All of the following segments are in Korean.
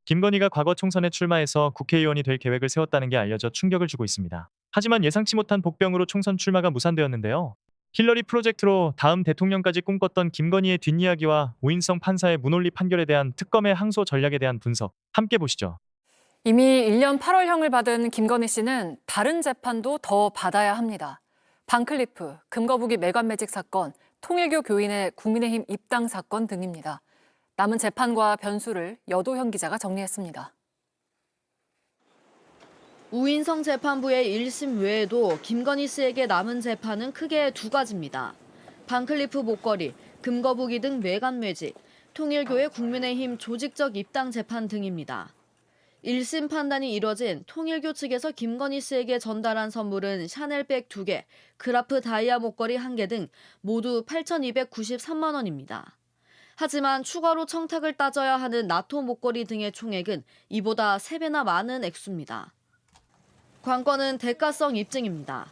김건희가 과거 총선에 출마해서 국회의원이 될 계획을 세웠다는 게 알려져 충격을 주고 있습니다. 하지만 예상치 못한 복병으로 총선 출마가 무산되었는데요. 힐러리 프로젝트로 다음 대통령까지 꿈꿨던 김건희의 뒷이야기와 오인성 판사의 무논리 판결에 대한 특검의 항소 전략에 대한 분석, 함께 보시죠. 이미 1년 8월형을 받은 김건희 씨는 다른 재판도 더 받아야 합니다. 반클리프, 금거북이 매관매직 사건, 통일교 교인의 국민의힘 입당 사건 등입니다. 남은 재판과 변수를 여도현 기자가 정리했습니다. 우인성 재판부의 1심 외에도 김건희 씨에게 남은 재판은 크게 두 가지입니다. 반클리프 목걸이, 금거북이 등 매관매직, 통일교의 국민의힘 조직적 입당 재판 등입니다. 1심 판단이 이뤄진 통일교 측에서 김건희 씨에게 전달한 선물은 샤넬백 2개, 그라프 다이아 목걸이 1개 등 모두 8,293만 원입니다. 하지만 추가로 청탁을 따져야 하는 나토 목걸이 등의 총액은 이보다 3배나 많은 액수입니다. 관건은 대가성 입증입니다.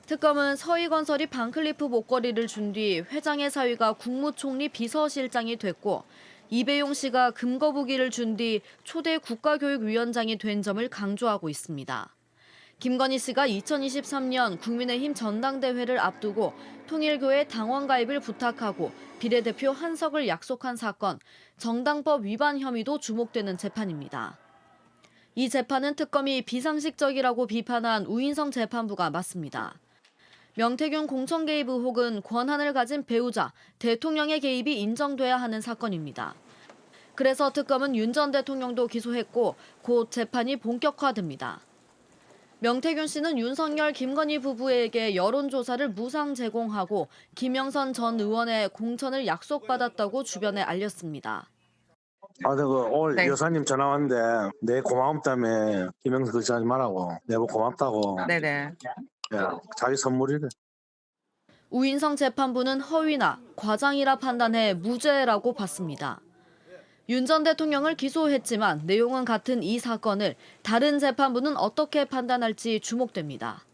특검은 서희건설이 반클리프 목걸이를 준 뒤 회장의 사위가 국무총리 비서실장이 됐고 이배용 씨가 금거북이를 준 뒤 초대 국가교육위원장이 된 점을 강조하고 있습니다. 김건희 씨가 2023년 국민의힘 전당대회를 앞두고 통일교의 당원 가입을 부탁하고 비례대표 한석을 약속한 사건, 정당법 위반 혐의도 주목되는 재판입니다. 이 재판은 특검이 비상식적이라고 비판한 우인성 재판부가 맞습니다. 명태균 공천 개입 의혹은 권한을 가진 배우자, 대통령의 개입이 인정돼야 하는 사건입니다. 그래서 특검은 윤 전 대통령도 기소했고 곧 재판이 본격화됩니다. 명태균 씨는 윤석열, 김건희 부부에게 여론조사를 무상 제공하고 김영선 전 의원의 공천을 약속받았다고 주변에 알렸습니다. 오늘 여사님 전화 왔는데 내 고마움 때문에 김영선 그렇게 하지 말라고 내가 고맙다고. 네네. 야, 자기 선물이래. 우인성 재판부는 허위나 과장이라 판단해 무죄라고 봤습니다. 윤 전 대통령을 기소했지만 내용은 같은 이 사건을 다른 재판부는 어떻게 판단할지 주목됩니다.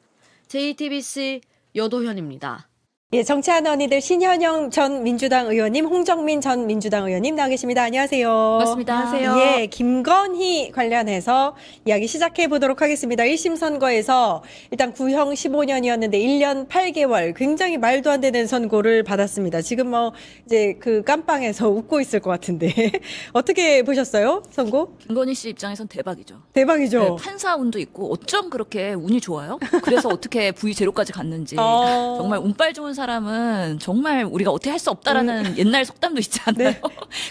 JTBC 여도현입니다. 예, 정치하는 언니들 신현영 전 민주당 의원님, 홍정민 전 민주당 의원님 나와 계십니다. 안녕하세요. 반갑습니다. 안녕하세요. 예, 김건희 관련해서 이야기 시작해 보도록 하겠습니다. 1심 선고에서 일단 구형 15년이었는데 1년 8개월 굉장히 말도 안 되는 선고를 받았습니다. 지금 이제 그 깜빵에서 웃고 있을 것 같은데 어떻게 보셨어요? 선고? 김건희 씨 입장에선 대박이죠. 대박이죠. 네, 판사 운도 있고 어쩜 그렇게 운이 좋아요? 그래서 어떻게 V0까지 갔는지 정말 운빨 좋은 사람은 정말 우리가 어떻게 할 수 없다라는 옛날 속담도 있잖아요. 네.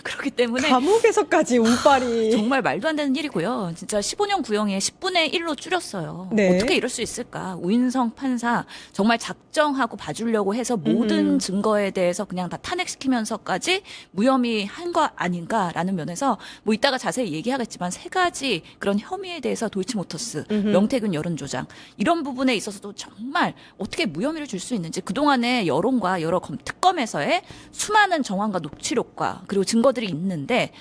그렇기 때문에 감옥에서까지 운빨이 정말 말도 안 되는 일이고요. 진짜 15년 구형에 10분의 1로 줄였어요. 네. 어떻게 이럴 수 있을까? 우인성 판사 정말 작정하고 봐주려고 해서 모든 증거에 대해서 그냥 다 탄핵시키면서까지 무혐의 한 거 아닌가라는 면에서 뭐 이따가 자세히 얘기하겠지만 세 가지 그런 혐의에 대해서 도이치모터스, 명태균 여론조장 이런 부분에 있어서도 정말 어떻게 무혐의를 줄 수 있는지 그동안에 여론과 여러 특검에서의 수많은 정황과 녹취록과 그리고 증거들이 있는데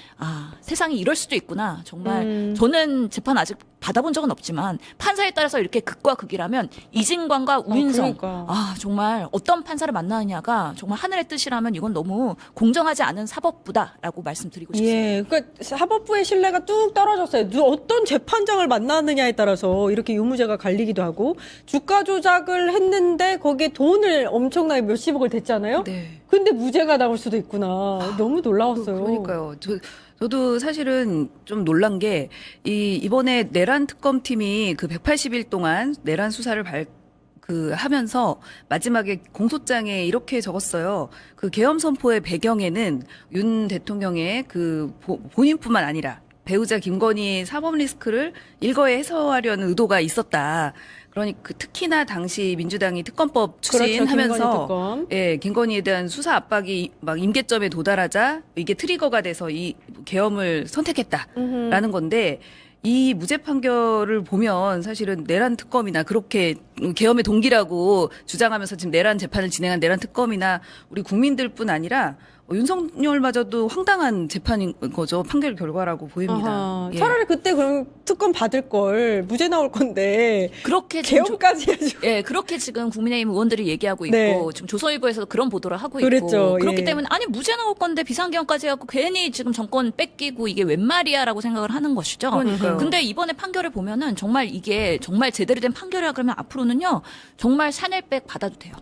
세상이 이럴 수도 있구나. 정말 저는 재판 아직 받아본 적은 없지만 판사에 따라서 이렇게 극과 극이라면 이진관과 우인성 그러니까. 정말 어떤 판사를 만나느냐가 정말 하늘의 뜻이라면 이건 너무 공정하지 않은 사법부다라고 말씀드리고 싶습니다. 예, 그러니까 사법부의 신뢰가 뚝 떨어졌어요. 어떤 재판장을 만나느냐에 따라서 이렇게 유무죄가 갈리기도 하고 주가 조작을 했는데 거기에 돈을 엄청나게 몇십억을 댔잖아요. 네. 근데 무죄가 나올 수도 있구나. 너무 놀라웠어요. 그러니까요. 저도 사실은 좀 놀란 게 이번에 내란 특검팀이 그 180일 동안 내란 수사를 하면서 마지막에 공소장에 이렇게 적었어요. 그 계엄 선포의 배경에는 윤 대통령의 그 본인뿐만 아니라 배우자 김건희의 사법 리스크를 일거에 해소하려는 의도가 있었다. 그러니까 특히나 당시 민주당이 특검법 추진하면서 김건희 특검. 예, 김건희에 대한 수사 압박이 막 임계점에 도달하자 이게 트리거가 돼서 이 계엄을 선택했다라는 건데 이 무죄 판결을 보면 사실은 내란 특검이나 그렇게 계엄의 동기라고 주장하면서 지금 내란 재판을 진행한 내란 특검이나 우리 국민들뿐 아니라 윤석열마저도 황당한 재판인 거죠. 판결 결과라고 보입니다. 아하, 예. 차라리 그때 그럼 특검 받을 걸 무죄 나올 건데 그렇게 지금 개엄까지 해가지고. 예, 그렇게 지금 국민의힘 의원들이 얘기하고 있고 네. 지금 조선일보에서도 그런 보도를 하고 있고 그랬죠. 그렇기 예. 때문에 아니 무죄 나올 건데 비상계엄까지 해갖고 괜히 지금 정권 뺏기고 이게 웬 말이야라고 생각을 하는 것이죠. 그러니까요. 근데 이번에 판결을 보면은 정말 이게 정말 제대로 된 판결이라 그러면 앞으로는요 정말 샤넬백 받아도 돼요.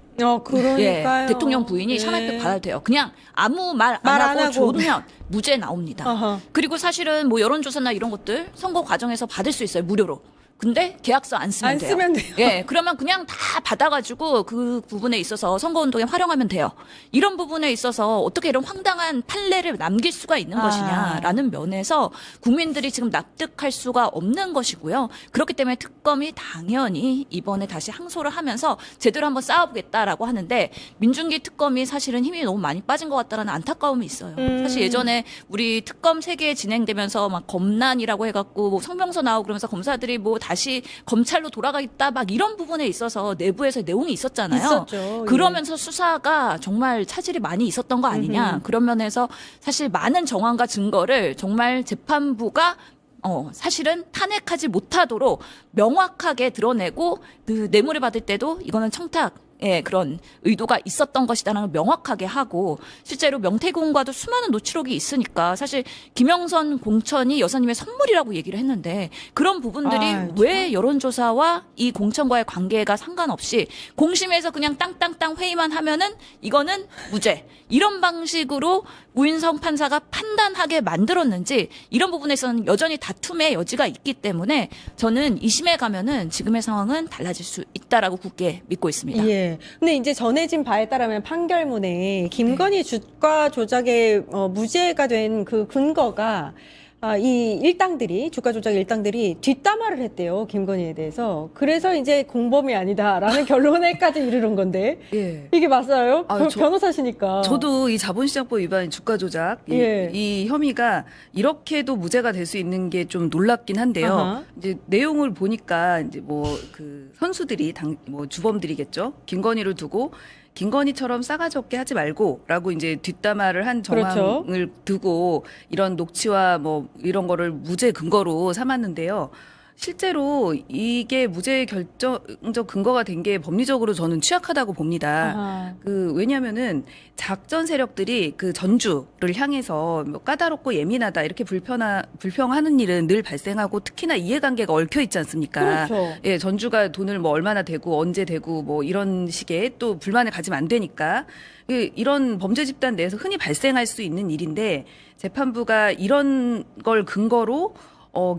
그러니까요. 예, 대통령 부인이 예. 샤넬백 받아도 돼요. 그냥 아무 말 말 안 안 하고 하고. 줘두면 무죄 나옵니다. 아하. 그리고 사실은 뭐 여론조사나 이런 것들 선거 과정에서 받을 수 있어요. 무료로. 근데 계약서 안 쓰면 안 돼요. 쓰면 돼요. 예, 그러면 그냥 다 받아가지고 그 부분에 있어서 선거운동에 활용하면 돼요. 이런 부분에 있어서 어떻게 이런 황당한 판례를 남길 수가 있는 것이냐라는 면에서 국민들이 지금 납득할 수가 없는 것이고요. 그렇기 때문에 특검이 당연히 이번에 다시 항소를 하면서 제대로 한번 싸워보겠다라고 하는데 민중기 특검이 사실은 힘이 너무 많이 빠진 것 같다라는 안타까움이 있어요. 사실 예전에 우리 특검 3개 진행되면서 막 검난이라고 해갖고 뭐 성명서 나오고 그러면서 검사들이 뭐 다시 검찰로 돌아가겠다 막 이런 부분에 있어서 내부에서 내용이 있었잖아요. 있었죠. 그러면서 수사가 정말 차질이 많이 있었던 거 아니냐. 그런 면에서 사실 많은 정황과 증거를 정말 재판부가 사실은 탄핵하지 못하도록 명확하게 드러내고 그 뇌물을 받을 때도 이거는 청탁의 그런 의도가 있었던 것이다라는 걸 명확하게 하고 실제로 명태공과도 수많은 노출록이 있으니까 사실 김영선 공천이 여사님의 선물이라고 얘기를 했는데 그런 부분들이 왜 여론조사와 이 공천과의 관계가 상관없이 공심에서 그냥 땅땅땅 회의만 하면은 이거는 무죄 이런 방식으로 우인성 판사가 판단하게 만들었는지 이런 부분에서는 여전히 다툼의 여지가 있기 때문에 저는 2심에 가면은 지금의 상황은 달라질 수 있다라고 굳게 믿고 있습니다. 예. 근데 이제 전해진 바에 따르면 판결문에 김건희 주가 조작의 무죄가 된 그 근거가 이 일당들이 주가 조작 일당들이 뒷담화를 했대요. 김건희에 대해서. 그래서 이제 공범이 아니다라는 결론에까지 이르는 건데 예. 이게 맞아요? 아, 변호사시니까. 저도 이 자본시장법 위반 주가 조작 예. 이 혐의가 이렇게도 무죄가 될 수 있는 게 좀 놀랍긴 한데요. 아하. 이제 내용을 보니까 이제 뭐 그 선수들이 뭐 주범들이겠죠. 김건희를 두고 김건희처럼 싸가지 없게 하지 말고라고 이제 뒷담화를 한 정황을 그렇죠. 두고 이런 녹취와 뭐 이런 거를 무죄 근거로 삼았는데요. 실제로 이게 무죄 결정적 근거가 된 게 법리적으로 저는 취약하다고 봅니다. 아하. 왜냐면은 작전 세력들이 그 전주를 향해서 뭐 까다롭고 예민하다 이렇게 불평하는 일은 늘 발생하고 특히나 이해관계가 얽혀 있지 않습니까? 그렇죠. 예, 전주가 돈을 뭐 얼마나 되고 언제 되고 뭐 이런 식의 또 불만을 가지면 안 되니까 이런 범죄 집단 내에서 흔히 발생할 수 있는 일인데 재판부가 이런 걸 근거로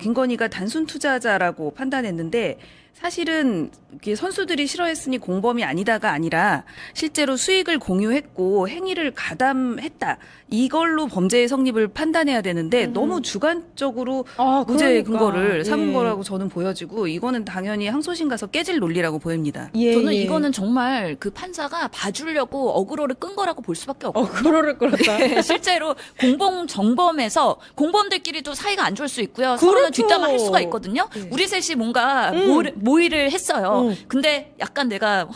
김건희가 단순 투자자라고 판단했는데 사실은 선수들이 싫어했으니 공범이 아니다가 아니라 실제로 수익을 공유했고 행위를 가담했다. 이걸로 범죄의 성립을 판단해야 되는데 너무 주관적으로 무죄 근거를 삼은 거라고 저는 보여지고 이거는 당연히 항소심 가서 깨질 논리라고 보입니다. 예, 저는 예. 이거는 정말 그 판사가 봐주려고 어그로를 끈 거라고 볼 수밖에 없거든요. 그로를 끌었다. 네, 실제로 공범 정범에서 공범들끼리도 사이가 안 좋을 수 있고요. 서로는 그렇죠. 뒷담화할 수가 있거든요. 우리 셋이 뭔가 모의를 했어요. 근데 약간 내가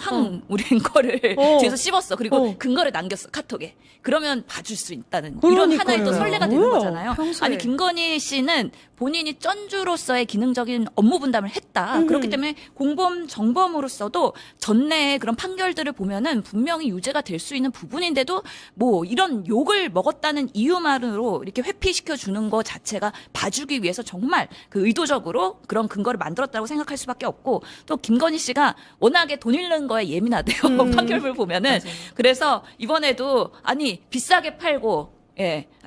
우린 거를 뒤에서 씹었어. 그리고 근거를 남겼어. 카톡에. 그러면 봐줄 수 있다는 이런 하나의 또 그러니까요. 선례가 되는 뭐야, 거잖아요. 평소에. 아니 김건희 씨는 본인이 쩐주로서의 기능적인 업무 분담을 했다. 그렇기 때문에 공범 정범으로서도 전내의 그런 판결들을 보면은 분명히 유죄가 될 수 있는 부분인데도 뭐 이런 욕을 먹었다는 이유만으로 이렇게 회피시켜 주는 것 자체가 봐주기 위해서 정말 그 의도적으로 그런 근거를 만들었다고 생각할 수밖에 없고 또 김건희 씨가 워낙에 돈 잃는 거에 예민하대요. 판결을 보면은 맞아요. 그래서 이번에도 아니 비싸게 팔고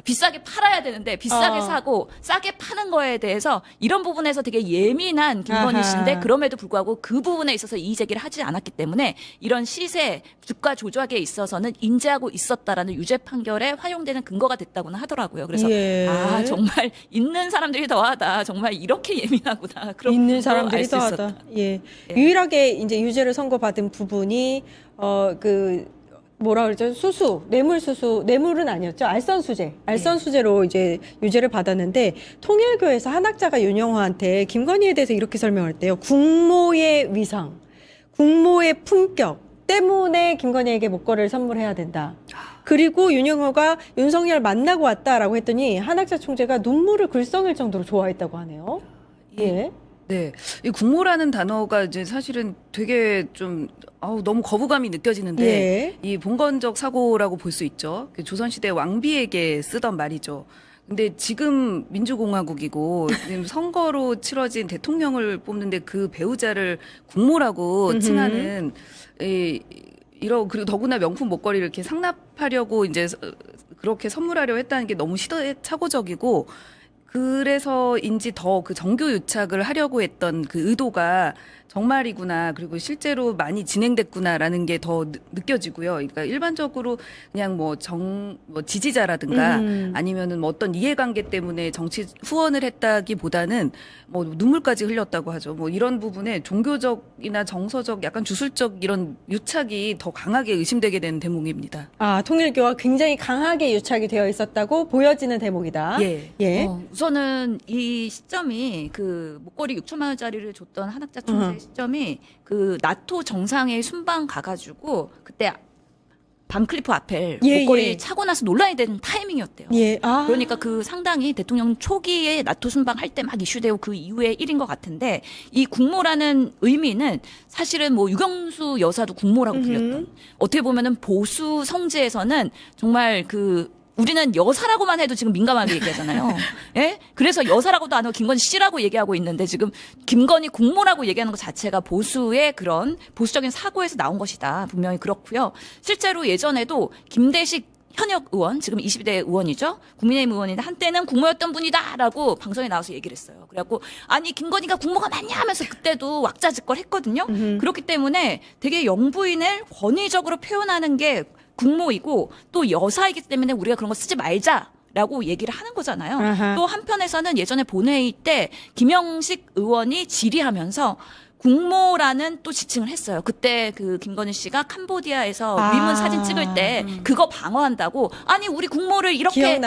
비싸게 팔아야 되는데 비싸게 사고 싸게 파는 거에 대해서 이런 부분에서 되게 예민한 김건희 아하. 씨인데 그럼에도 불구하고 그 부분에 있어서 이의 제기를 하지 않았기 때문에 이런 시세 주가 조작에 있어서는 인지하고 있었다라는 유죄 판결에 활용되는 근거가 됐다고는 하더라고요. 그래서 예. 정말 있는 사람들이 더하다. 정말 이렇게 예민하구나. 그런 있는 부분도 사람들이 알수 더하다. 있었다. 예. 유일하게 이제 유죄를 선고받은 부분이 뭐라 그러죠? 뇌물은 아니었죠. 알선수재로 이제 유죄를 받았는데 통일교에서 한 학자가 윤영화한테 김건희에 대해서 이렇게 설명할 때요. 국모의 위상, 국모의 품격 때문에 김건희에게 목걸이를 선물해야 된다. 그리고 윤영호가 윤석열 만나고 왔다라고 했더니 한학자 총재가 눈물을 글썽일 정도로 좋아했다고 하네요. 예. 네. 이 국모라는 단어가 이제 사실은 되게 좀 너무 거부감이 느껴지는데 예. 이 봉건적 사고라고 볼 수 있죠. 그 조선시대 왕비에게 쓰던 말이죠. 근데 지금 민주공화국이고 지금 선거로 치러진 대통령을 뽑는데 그 배우자를 국모라고 칭하는 그리고 더구나 명품 목걸이를 이렇게 상납하려고 이제 그렇게 선물하려 했다는 게 너무 시대착오적이고 그래서인지 더 그 정교 유착을 하려고 했던 그 의도가 정말이구나. 그리고 실제로 많이 진행됐구나라는 게 더 느껴지고요. 그러니까 일반적으로 그냥 뭐 지지자라든가 아니면은 뭐 어떤 이해관계 때문에 정치 후원을 했다기보다는 뭐 눈물까지 흘렸다고 하죠. 뭐 이런 부분에 종교적이나 정서적 약간 주술적 이런 유착이 더 강하게 의심되게 되는 대목입니다. 아, 통일교와 굉장히 강하게 유착이 되어 있었다고 보여지는 대목이다. 예. 예. 우선은 이 시점이 그 목걸이 6천만 원짜리를 줬던 한학자 총재의 시점이 그 나토 정상회의 순방 가가지고 그때 밤클리프 앞에 예, 목걸이 예. 차고 나서 논란이 된 타이밍이었대요. 예. 아. 그러니까 그 상당히 대통령 초기에 나토 순방 할 때 막 이슈되고 그 이후의 일인 것 같은데 이 국모라는 의미는 사실은 뭐 유경수 여사도 국모라고 불렸던 어떻게 보면은 보수 성지에서는 정말 그 우리는 여사라고만 해도 지금 민감하게 얘기하잖아요. 예? 그래서 여사라고도 안 하고 김건희 씨라고 얘기하고 있는데 지금 김건희 국모라고 얘기하는 것 자체가 보수의 그런 보수적인 사고에서 나온 것이다. 분명히 그렇고요. 실제로 예전에도 김대식 현역 의원, 지금 22대 의원이죠. 국민의힘 의원인데 한때는 국모였던 분이다라고 방송에 나와서 얘기를 했어요. 그래갖고 아니 김건희가 국모가 맞냐 하면서 그때도 왁자지껄 했거든요. 그렇기 때문에 되게 영부인을 권위적으로 표현하는 게 국모이고 또 여사이기 때문에 우리가 그런 거 쓰지 말자라고 얘기를 하는 거잖아요. 아하. 또 한편에서는 예전에 본회의 때 김영식 의원이 질의하면서 국모라는 또 지칭을 했어요. 그때 그 김건희 씨가 캄보디아에서 위문 사진 찍을 때 그거 방어한다고 아니 우리 국모를 이렇게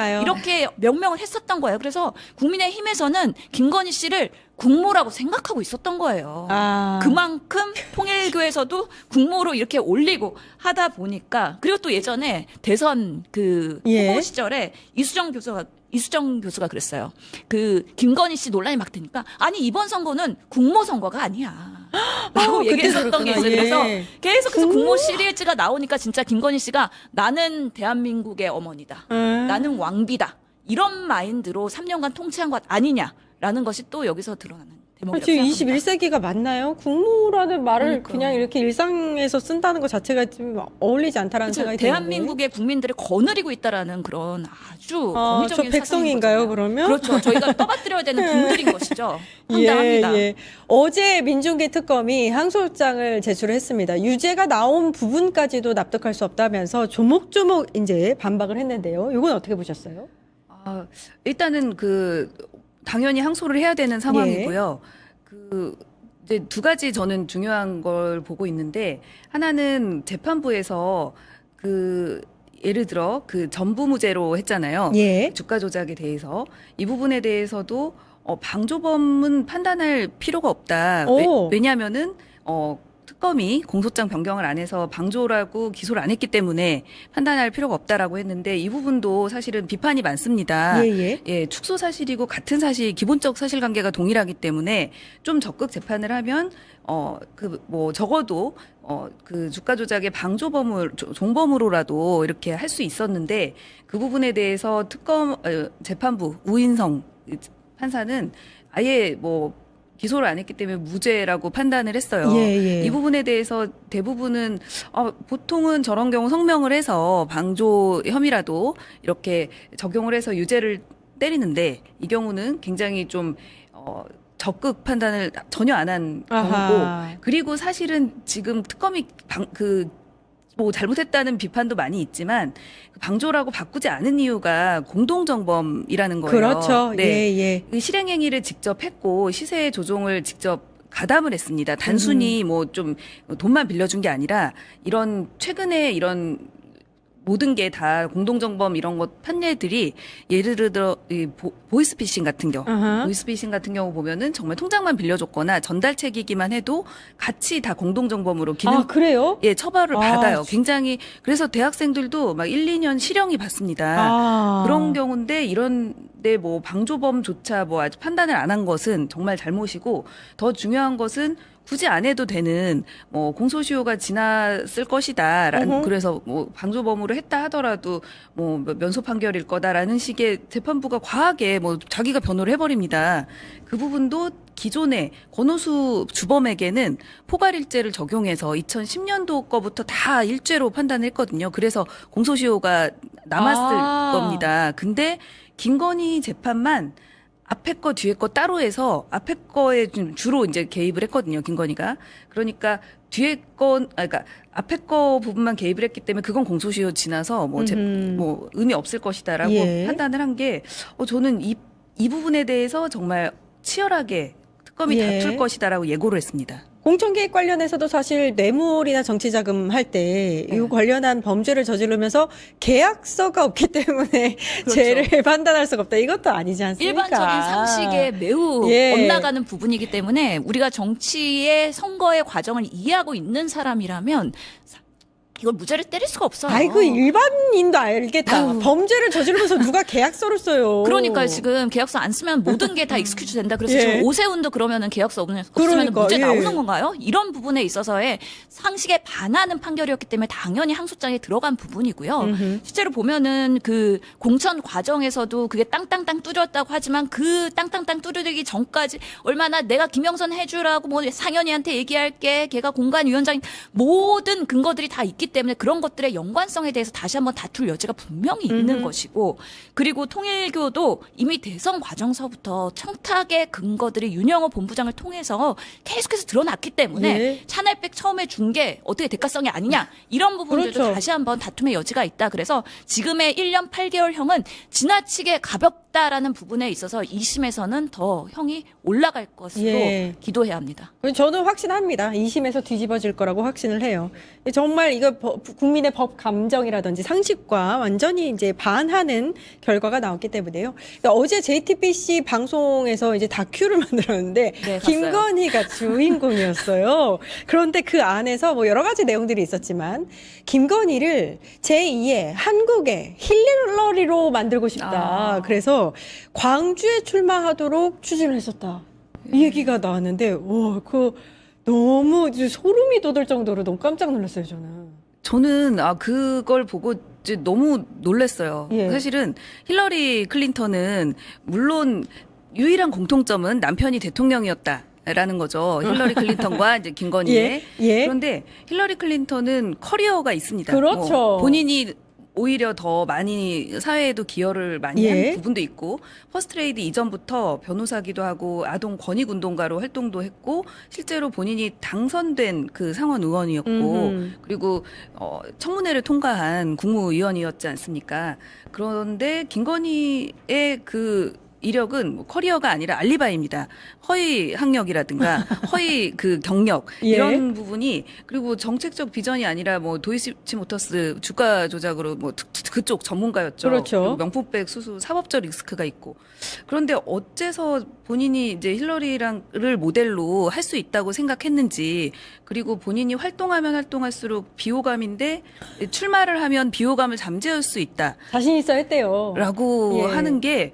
명명을 했었던 거예요. 그래서 국민의힘에서는 김건희 씨를 국모라고 생각하고 있었던 거예요. 아. 그만큼 통일교에서도 국모로 이렇게 올리고 하다 보니까 그리고 또 예전에 대선 그 예. 후보 시절에 이수정 교수가 그랬어요. 그 김건희 씨 논란이 막 되니까 아니 이번 선거는 국모 선거가 아니야. 라고 얘기했었던 게 있어요. 예. 그래서 계속해서 국모 시리즈가 나오니까 진짜 김건희 씨가 나는 대한민국의 어머니다. 나는 왕비다. 이런 마인드로 3년간 통치한 것 아니냐라는 것이 또 여기서 드러나는 대목이라고 지금 생각합니다. 21세기가 맞나요? 국모라는 말을 그러니까. 그냥 이렇게 일상에서 쓴다는 것 자체가 좀 어울리지 않다라는 그렇죠. 생각이 드는데. 대한민국의 국민들을 거느리고 있다라는 그런 아주 저 권위적인 백성인가요, 사상인 그러면? 거잖아요. 그렇죠. 저희가 떠받들여야 되는 분들인 것이죠. 황당합니다. 예. 어제 민중계 특검이 항소장을 제출했습니다. 유죄가 나온 부분까지도 납득할 수 없다면서 조목조목 이제 반박을 했는데요. 이건 어떻게 보셨어요? 일단은 당연히 항소를 해야 되는 상황이고요. 이제 두 가지 저는 중요한 걸 보고 있는데 하나는 재판부에서 예를 들어 전부무죄로 했잖아요. 예. 주가 조작에 대해서 이 부분에 대해서도 방조범은 판단할 필요가 없다. 왜냐하면은 특검이 공소장 변경을 안 해서 방조라고 기소를 안 했기 때문에 판단할 필요가 없다라고 했는데 이 부분도 사실은 비판이 많습니다. 예. 축소 사실이고 같은 사실, 기본적 사실관계가 동일하기 때문에 좀 적극 재판을 하면 적어도 주가 조작의 종범으로라도 이렇게 할 수 있었는데 그 부분에 대해서 재판부 우인성 판사는 아예 기소를 안 했기 때문에 무죄라고 판단을 했어요. 예. 이 부분에 대해서 대부분은 보통은 저런 경우 성명을 해서 방조 혐의라도 이렇게 적용을 해서 유죄를 때리는데 이 경우는 굉장히 좀 적극 판단을 전혀 안 한 경우고 그리고 사실은 지금 특검이 잘못했다는 비판도 많이 있지만 방조라고 바꾸지 않은 이유가 공동정범이라는 거예요. 그렇죠. 네. 예. 실행행위를 직접 했고 시세 조종을 직접 가담을 했습니다. 단순히 좀 돈만 빌려준 게 아니라 최근에 이런 모든 게 다 공동정범 이런 것 판례들이 예를 들어 이 보이스피싱 같은 경우, 아하. 보이스피싱 같은 경우 보면은 정말 통장만 빌려줬거나 전달책이기만 해도 같이 다 공동정범으로 아, 그래요? 예, 처벌을 아, 받아요. 굉장히 그래서 대학생들도 막 1, 2년 실형이 받습니다. 아. 그런 경우인데 이런데 뭐 방조범조차 뭐 아직 판단을 안 한 것은 정말 잘못이고 더 중요한 것은 굳이 안 해도 되는 뭐 공소시효가 지났을 것이다라는 어허. 그래서 뭐 방조범으로 했다 하더라도 뭐 면소 판결일 거다라는 식의 재판부가 과하게 뭐 자기가 변호를 해버립니다. 그 부분도 기존에 권오수 주범에게는 포괄일죄를 적용해서 2010년도 거부터 다 일죄로 판단했거든요. 그래서 공소시효가 남았을 겁니다. 근데 김건희 재판만 앞에 거 뒤에 거 따로 해서 앞에 거에 좀 주로 이제 개입을 했거든요, 김건희가. 그러니까 뒤에 그러니까 앞에 거 부분만 개입을 했기 때문에 그건 공소시효 지나서 뭐 의미 없을 것이다라고 예. 판단을 한 게 저는 이 부분에 대해서 정말 치열하게 특검이 예. 다툴 것이다라고 예고를 했습니다. 공천개입 관련해서도 사실 뇌물이나 정치자금 할 때 이 네. 관련한 범죄를 저지르면서 계약서가 없기 때문에 그렇죠. 죄를 판단할 수가 없다. 이것도 아니지 않습니까? 일반적인 상식에 매우 예. 엇나가는 부분이기 때문에 우리가 정치의 선거의 과정을 이해하고 있는 사람이라면 이걸 무죄를 때릴 수가 없어요. 아이고 일반인도 알겠다. 아유. 범죄를 저지르면서 누가 계약서를 써요. 그러니까 지금 계약서 안 쓰면 모든 게 다 익스큐즈 된다. 그래서 예. 지금 오세훈도 그러면은 계약서 없으면 그러니까, 무죄 예. 나오는 건가요? 이런 부분에 있어서의 상식에 반하는 판결이었기 때문에 당연히 항소장에 들어간 부분이고요. 음흠. 실제로 보면은 그 공천 과정에서도 그게 땅땅땅 뚫렸다고 하지만 그 땅땅땅 뚫어지기 전까지 얼마나 내가 김영선 해주라고 뭐 상현이한테 얘기할게. 걔가 공관위원장인 모든 근거들이 다 있기 때문에 그런 것들의 연관성에 대해서 다시 한번 다툴 여지가 분명히 있는 것이고 그리고 통일교도 이미 대선 과정서부터 청탁의 근거들이 윤영호 본부장을 통해서 계속해서 드러났기 때문에 예. 차넬백 처음에 준 게 어떻게 대가성이 아니냐 이런 부분들도 그렇죠. 다시 한번 다툼의 여지가 있다. 그래서 지금의 1년 8개월형은 지나치게 가볍다라는 부분에 있어서 2심에서는 더 형이 올라갈 것으로 예. 기도해야 합니다. 저는 확신합니다. 2심에서 뒤집어질 거라고 확신을 해요. 정말 이거 국민의 법 감정이라든지 상식과 완전히 이제 반하는 결과가 나왔기 때문에요. 그러니까 어제 JTBC 방송에서 이제 다큐를 만들었는데 네, 김건희가 주인공이었어요. 그런데 그 안에서 뭐 여러 가지 내용들이 있었지만 김건희를 제2의 한국의 힐러리로 만들고 싶다. 그래서 광주에 출마하도록 추진을 했었다. 이 얘기가 나왔는데 와, 너무 소름이 돋을 정도로 너무 깜짝 놀랐어요, 저는. 그걸 보고 이제 너무 놀랐어요. 예. 사실은 힐러리 클린턴은 물론 유일한 공통점은 남편이 대통령이었다라는 거죠. 힐러리 클린턴과 이제 김건희의. 예, 예. 그런데 힐러리 클린턴은 커리어가 있습니다. 그렇죠. 뭐 본인이 오히려 더 많이 사회에도 기여를 많이 예. 한 부분도 있고 퍼스트레이드 이전부터 변호사기도 하고 아동 권익운동가로 활동도 했고 실제로 본인이 당선된 그 상원 의원이었고 그리고 청문회를 통과한 국무위원이었지 않습니까? 그런데 김건희의 그 이력은 뭐 커리어가 아니라 알리바이입니다. 허위 학력이라든가 허위 그 경력 예. 이런 부분이 그리고 정책적 비전이 아니라 뭐 도이치모터스 주가 조작으로 뭐 그쪽 전문가였죠. 그렇죠. 그리고 명품백 수수 사법적 리스크가 있고 그런데 어째서 본인이 이제 힐러리를 모델로 할 수 있다고 생각했는지 그리고 본인이 활동하면 활동할수록 비호감인데 출마를 하면 비호감을 잠재울 수 있다. 자신 있어 했대요. 라고 예. 하는 게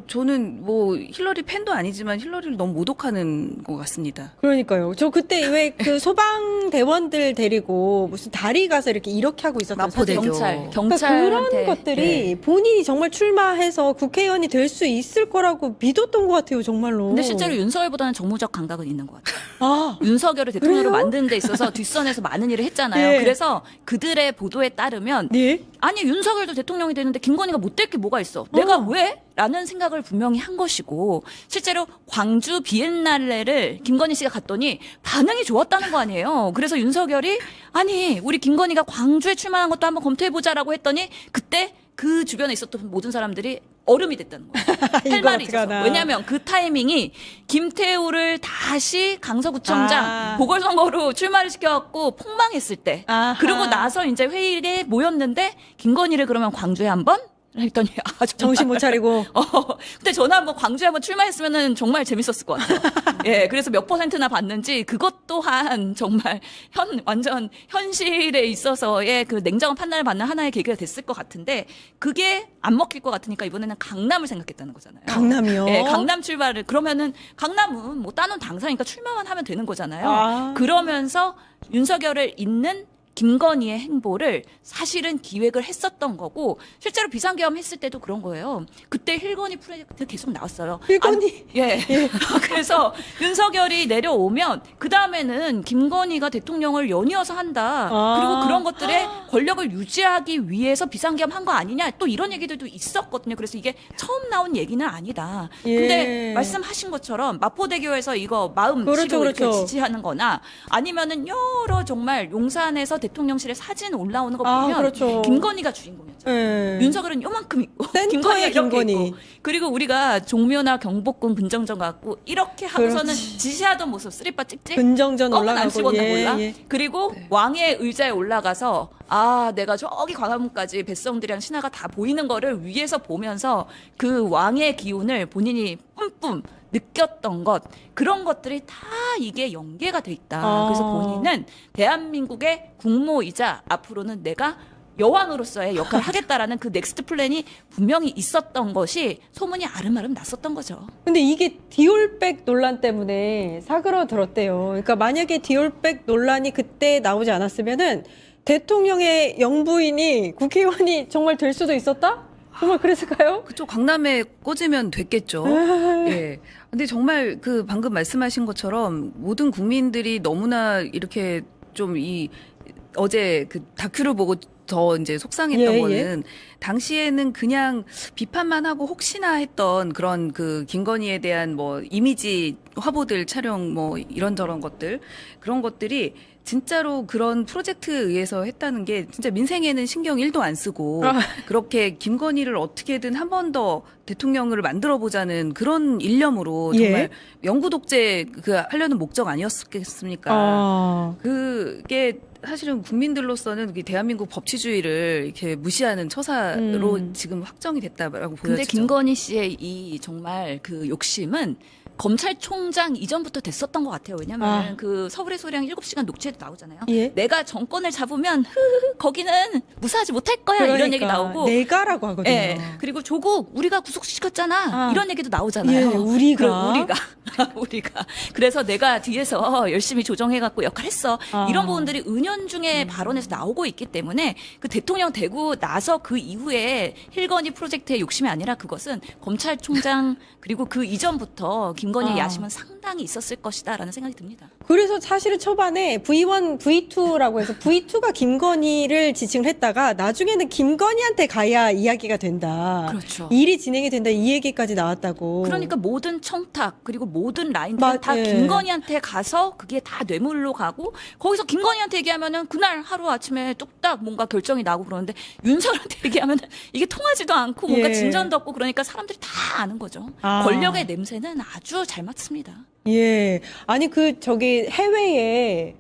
저는 뭐 힐러리 팬도 아니지만 힐러리를 너무 모독하는 것 같습니다. 그러니까요. 저 그때 왜 그 소방대원들 데리고 무슨 다리 가서 이렇게 하고 있었던 마포대교. 사진. 경찰한테 그러니까 그런 것들이 네. 본인이 정말 출마해서 국회의원이 될 수 있을 거라고 믿었던 것 같아요, 정말로. 근데 실제로 윤석열보다는 정무적 감각은 있는 것 같아요. 아, 윤석열을 대통령으로 그래요? 만드는 데 있어서 뒷선에서 많은 일을 했잖아요. 예. 그래서 그들의 보도에 따르면 네. 아니 윤석열도 대통령이 되는데 김건희가 못 될 게 뭐가 있어? 내가 왜? 라는 생각을 분명히 한 것이고 실제로 광주 비엔날레를 김건희 씨가 갔더니 반응이 좋았다는 거 아니에요. 그래서 윤석열이 아니 우리 김건희가 광주에 출마한 것도 한번 검토해보자라고 했더니 그때 그 주변에 있었던 모든 사람들이 얼음이 됐다는 거예요. 할 이거 말이 있어서. 어떡하나. 왜냐하면 그 타이밍이 김태우를 다시 강서구청장 보궐선거로 출마를 시켜갖고 폭망했을 때. 아하. 그러고 나서 이제 회의에 모였는데 김건희를 그러면 광주에 한번 했더니 정말. 정신 못 차리고. 근데 저는 한번 광주에 한번 출마했으면은 정말 재밌었을 것 같아요. 예, 그래서 몇 %나 받는지 그것 또한 정말 완전 현실에 있어서의 그 냉정한 판단을 받는 하나의 계기가 됐을 것 같은데 그게 안 먹힐 것 같으니까 이번에는 강남을 생각했다는 거잖아요. 강남이요? 예, 강남 출마를 그러면은 강남은 뭐 따놓은 당사니까 출마만 하면 되는 거잖아요. 아. 그러면서 윤석열을 잇는 김건희의 행보를 사실은 기획을 했었던 거고 실제로 비상계엄 했을 때도 그런 거예요. 그때 힐건희 프로젝트 계속 나왔어요. 힐건희? 예. 그래서 윤석열이 내려오면 그 다음에는 김건희가 대통령을 연이어서 한다. 그리고 그런 것들의 권력을 유지하기 위해서 비상계엄 한 거 아니냐. 또 이런 얘기들도 있었거든요. 그래서 이게 처음 나온 얘기는 아니다. 예. 근데 말씀하신 것처럼 마포대교에서 이거 마음씨로 그렇죠, 이렇게 그렇죠. 지지하는 거나 아니면은 여러 정말 용산에서 대통령실에 사진 올라오는 거 보면 그렇죠. 김건희가 주인공이었죠. 예. 윤석열은 요만큼 있고 센터에 김건희가 이렇게 김건희. 있고 그리고 우리가 종묘나 경복궁 분정전 갖고 이렇게 하고서는 그렇지. 지시하던 모습 쓰리빠 찍찍 근정전 껌은 안 올라가고. 씹었나 예, 몰라. 예. 그리고 왕의 의자에 올라가서 내가 저기 광화문까지 뱃성들이랑 신하가 다 보이는 거를 위에서 보면서 그 왕의 기운을 본인이 뿜뿜 느꼈던 것 그런 것들이 다 이게 연계가 돼 있다. 그래서 본인은 대한민국의 국모이자 앞으로는 내가 여왕으로서의 역할을 하겠다라는 그 넥스트 플랜이 분명히 있었던 것이 소문이 아름아름 났었던 거죠. 근데 이게 디올백 논란 때문에 사그러들었대요. 그러니까 만약에 디올백 논란이 그때 나오지 않았으면은 대통령의 영부인이 국회의원이 정말 될 수도 있었다? 정말 그랬을까요? 그쪽 강남에 꽂으면 됐겠죠. 예. 근데 정말 그 방금 말씀하신 것처럼 모든 국민들이 너무나 이렇게 좀 어제 그 다큐를 보고 더 이제 속상했던 예, 거는 당시에는 그냥 비판만 하고 혹시나 했던 그런 그 김건희에 대한 뭐 이미지 화보들 촬영 뭐 이런저런 것들 그런 것들이 진짜로 그런 프로젝트에 의해서 했다는 게 진짜 민생에는 신경 1도 안 쓰고 그렇게 김건희를 어떻게든 한 번 더 대통령을 만들어 보자는 그런 일념으로 정말 예. 영구 독재 하려는 목적 아니었겠습니까? 그게 사실은 국민들로서는 대한민국 법치주의를 이렇게 무시하는 처사로 지금 확정이 됐다라고 보여지죠. 근데 김건희 씨의 이 정말 그 욕심은 검찰총장 이전부터 됐었던 것 같아요. 왜냐면 그 서울의 소리랑 7시간 녹취에도 나오잖아요. 예. 내가 정권을 잡으면 거기는 무사하지 못할 거야. 그러니까, 이런 얘기 나오고. 내가라고 하거든요. 예. 그리고 조국 우리가 구속시켰잖아. 이런 얘기도 나오잖아요. 예, 우리가. 우리가. 그래서 내가 뒤에서 열심히 조정해갖고 역할했어. 이런 부분들이 은연중에 발언에서 나오고 있기 때문에 그 대통령 되고 나서 그 이후에 힐건희 프로젝트의 욕심이 아니라 그것은 검찰총장 그리고 그 이전부터 김건희의 야심은 상당히 있었을 것이다라는 생각이 듭니다. 그래서 사실은 초반에 V1, V2라고 해서 V2가 김건희를 지칭을 했다가 나중에는 김건희한테 가야 이야기가 된다. 그렇죠. 일이 진행이 된다. 이 얘기까지 나왔다고. 그러니까 모든 청탁 그리고 모든 라인들 다 예. 김건희한테 가서 그게 다 뇌물로 가고 거기서 김건희한테 얘기하면은 그날 하루 아침에 뚝딱 뭔가 결정이 나고 그러는데 윤석열한테 얘기하면은 이게 통하지도 않고 뭔가 예. 진전도 없고 그러니까 사람들이 다 아는 거죠. 권력의 냄새는 아주 잘 맡습니다. 예. 아니, 해외에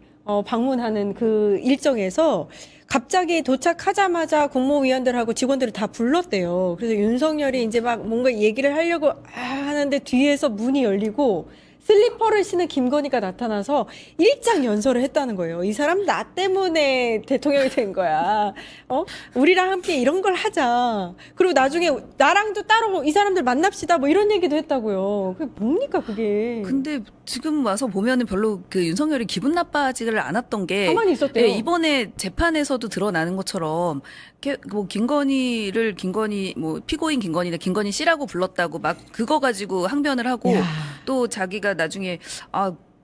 방문하는 그 일정에서 갑자기 도착하자마자 국무위원들하고 직원들을 다 불렀대요. 그래서 윤석열이 이제 막 뭔가 얘기를 하려고 하는데 뒤에서 문이 열리고 슬리퍼를 신은 김건희가 나타나서 일장 연설을 했다는 거예요. 이 사람 나 때문에 대통령이 된 거야. 우리랑 함께 이런 걸 하자. 그리고 나중에 나랑도 따로 이 사람들 만납시다. 뭐 이런 얘기도 했다고요. 그게 뭡니까 그게. 근데 지금 와서 보면은 별로 그 윤석열이 기분 나빠하지를 않았던 게 가만히 있었대요. 예, 이번에 재판에서도 드러나는 것처럼 뭐 김건희 피고인 김건희나 김건희 씨라고 불렀다고 막 그거 가지고 항변을 하고 야. 또 자기가 나중에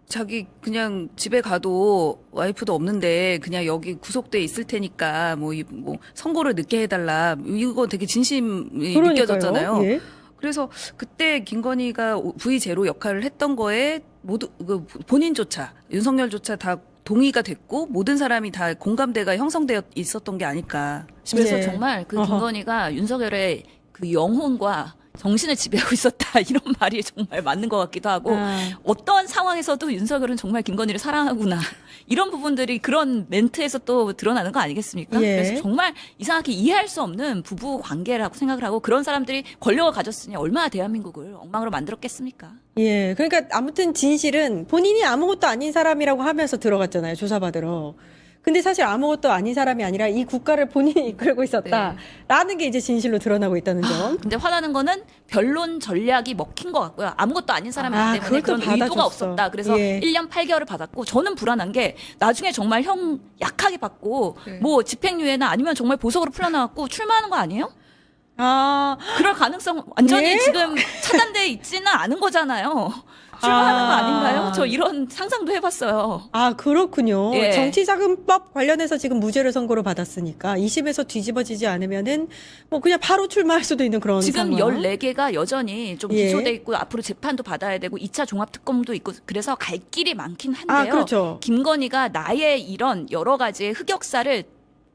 자기 그냥 집에 가도 와이프도 없는데 그냥 여기 구속돼 있을 테니까 뭐 선고를 늦게 해달라 이거 되게 진심이 그러니까요. 느껴졌잖아요. 예. 그래서 그때 김건희가 V0 역할을 했던 거에 모두 본인조차 윤석열조차 다 동의가 됐고 모든 사람이 다 공감대가 형성되어 있었던 게 아닐까 그래서 싶어요. 정말 그 김건희가 윤석열의 그 영혼과 정신을 지배하고 있었다 이런 말이 정말 맞는 것 같기도 하고 어떠한 상황에서도 윤석열은 정말 김건희를 사랑하구나 이런 부분들이 그런 멘트에서 또 드러나는 거 아니겠습니까? 예. 그래서 정말 이상하게 이해할 수 없는 부부 관계라고 생각을 하고 그런 사람들이 권력을 가졌으니 얼마나 대한민국을 엉망으로 만들었겠습니까? 예, 그러니까 아무튼 진실은 본인이 아무것도 아닌 사람이라고 하면서 들어갔잖아요, 조사받으러. 근데 사실 아무것도 아닌 사람이 아니라 이 국가를 본인이 이끌고 있었다라는 게 이제 진실로 드러나고 있다는 점. 근데 화나는 거는 변론 전략이 먹힌 것 같고요. 아무것도 아닌 사람이기 때문에 그걸 또 그런 의도가 받아줬어. 없었다. 그래서 예. 1년 8개월을 받았고 저는 불안한 게 나중에 정말 형 약하게 받고 뭐 집행유예나 아니면 정말 보석으로 풀려나왔고 출마하는 거 아니에요? 그럴 가능성 완전히 예? 지금 차단돼 있지는 않은 거잖아요. 출마하는 거 아닌가요? 저 이런 상상도 해봤어요. 그렇군요. 예. 정치자금법 관련해서 지금 무죄를 선고를 받았으니까 2심에서 뒤집어지지 않으면은 뭐 그냥 바로 출마할 수도 있는 그런 지금 상황. 14개가 여전히 좀 예. 기소돼 있고 앞으로 재판도 받아야 되고 2차 종합특검도 있고 그래서 갈 길이 많긴 한데요. 그렇죠. 김건희가 나의 이런 여러 가지의 흑역사를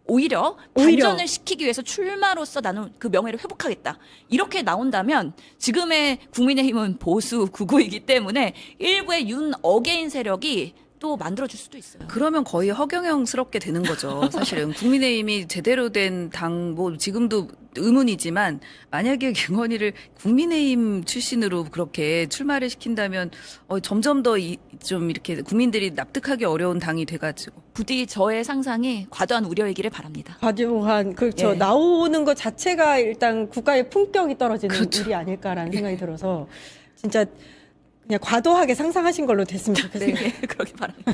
오히려 반전을 시키기 위해서 출마로서 나는 그 명예를 회복하겠다. 이렇게 나온다면 지금의 국민의힘은 보수 구구이기 때문에 일부의 윤 어게인 세력이 또 만들어줄 수도 있어요. 그러면 거의 허경영스럽게 되는 거죠. 사실은 국민의힘이 제대로 된 당, 뭐 지금도 의문이지만 만약에 김건희를 국민의힘 출신으로 그렇게 출마를 시킨다면 점점 더 좀 이렇게 국민들이 납득하기 어려운 당이 돼가지고. 부디 저의 상상이 과도한 우려이기를 바랍니다. 과도한 그렇죠. 예. 나오는 것 자체가 일단 국가의 품격이 떨어지는 그렇죠. 일이 아닐까라는 생각이 들어서 진짜 그냥 과도하게 상상하신 걸로 됐으면 좋겠습니다. 네, 그러기 바랍니다.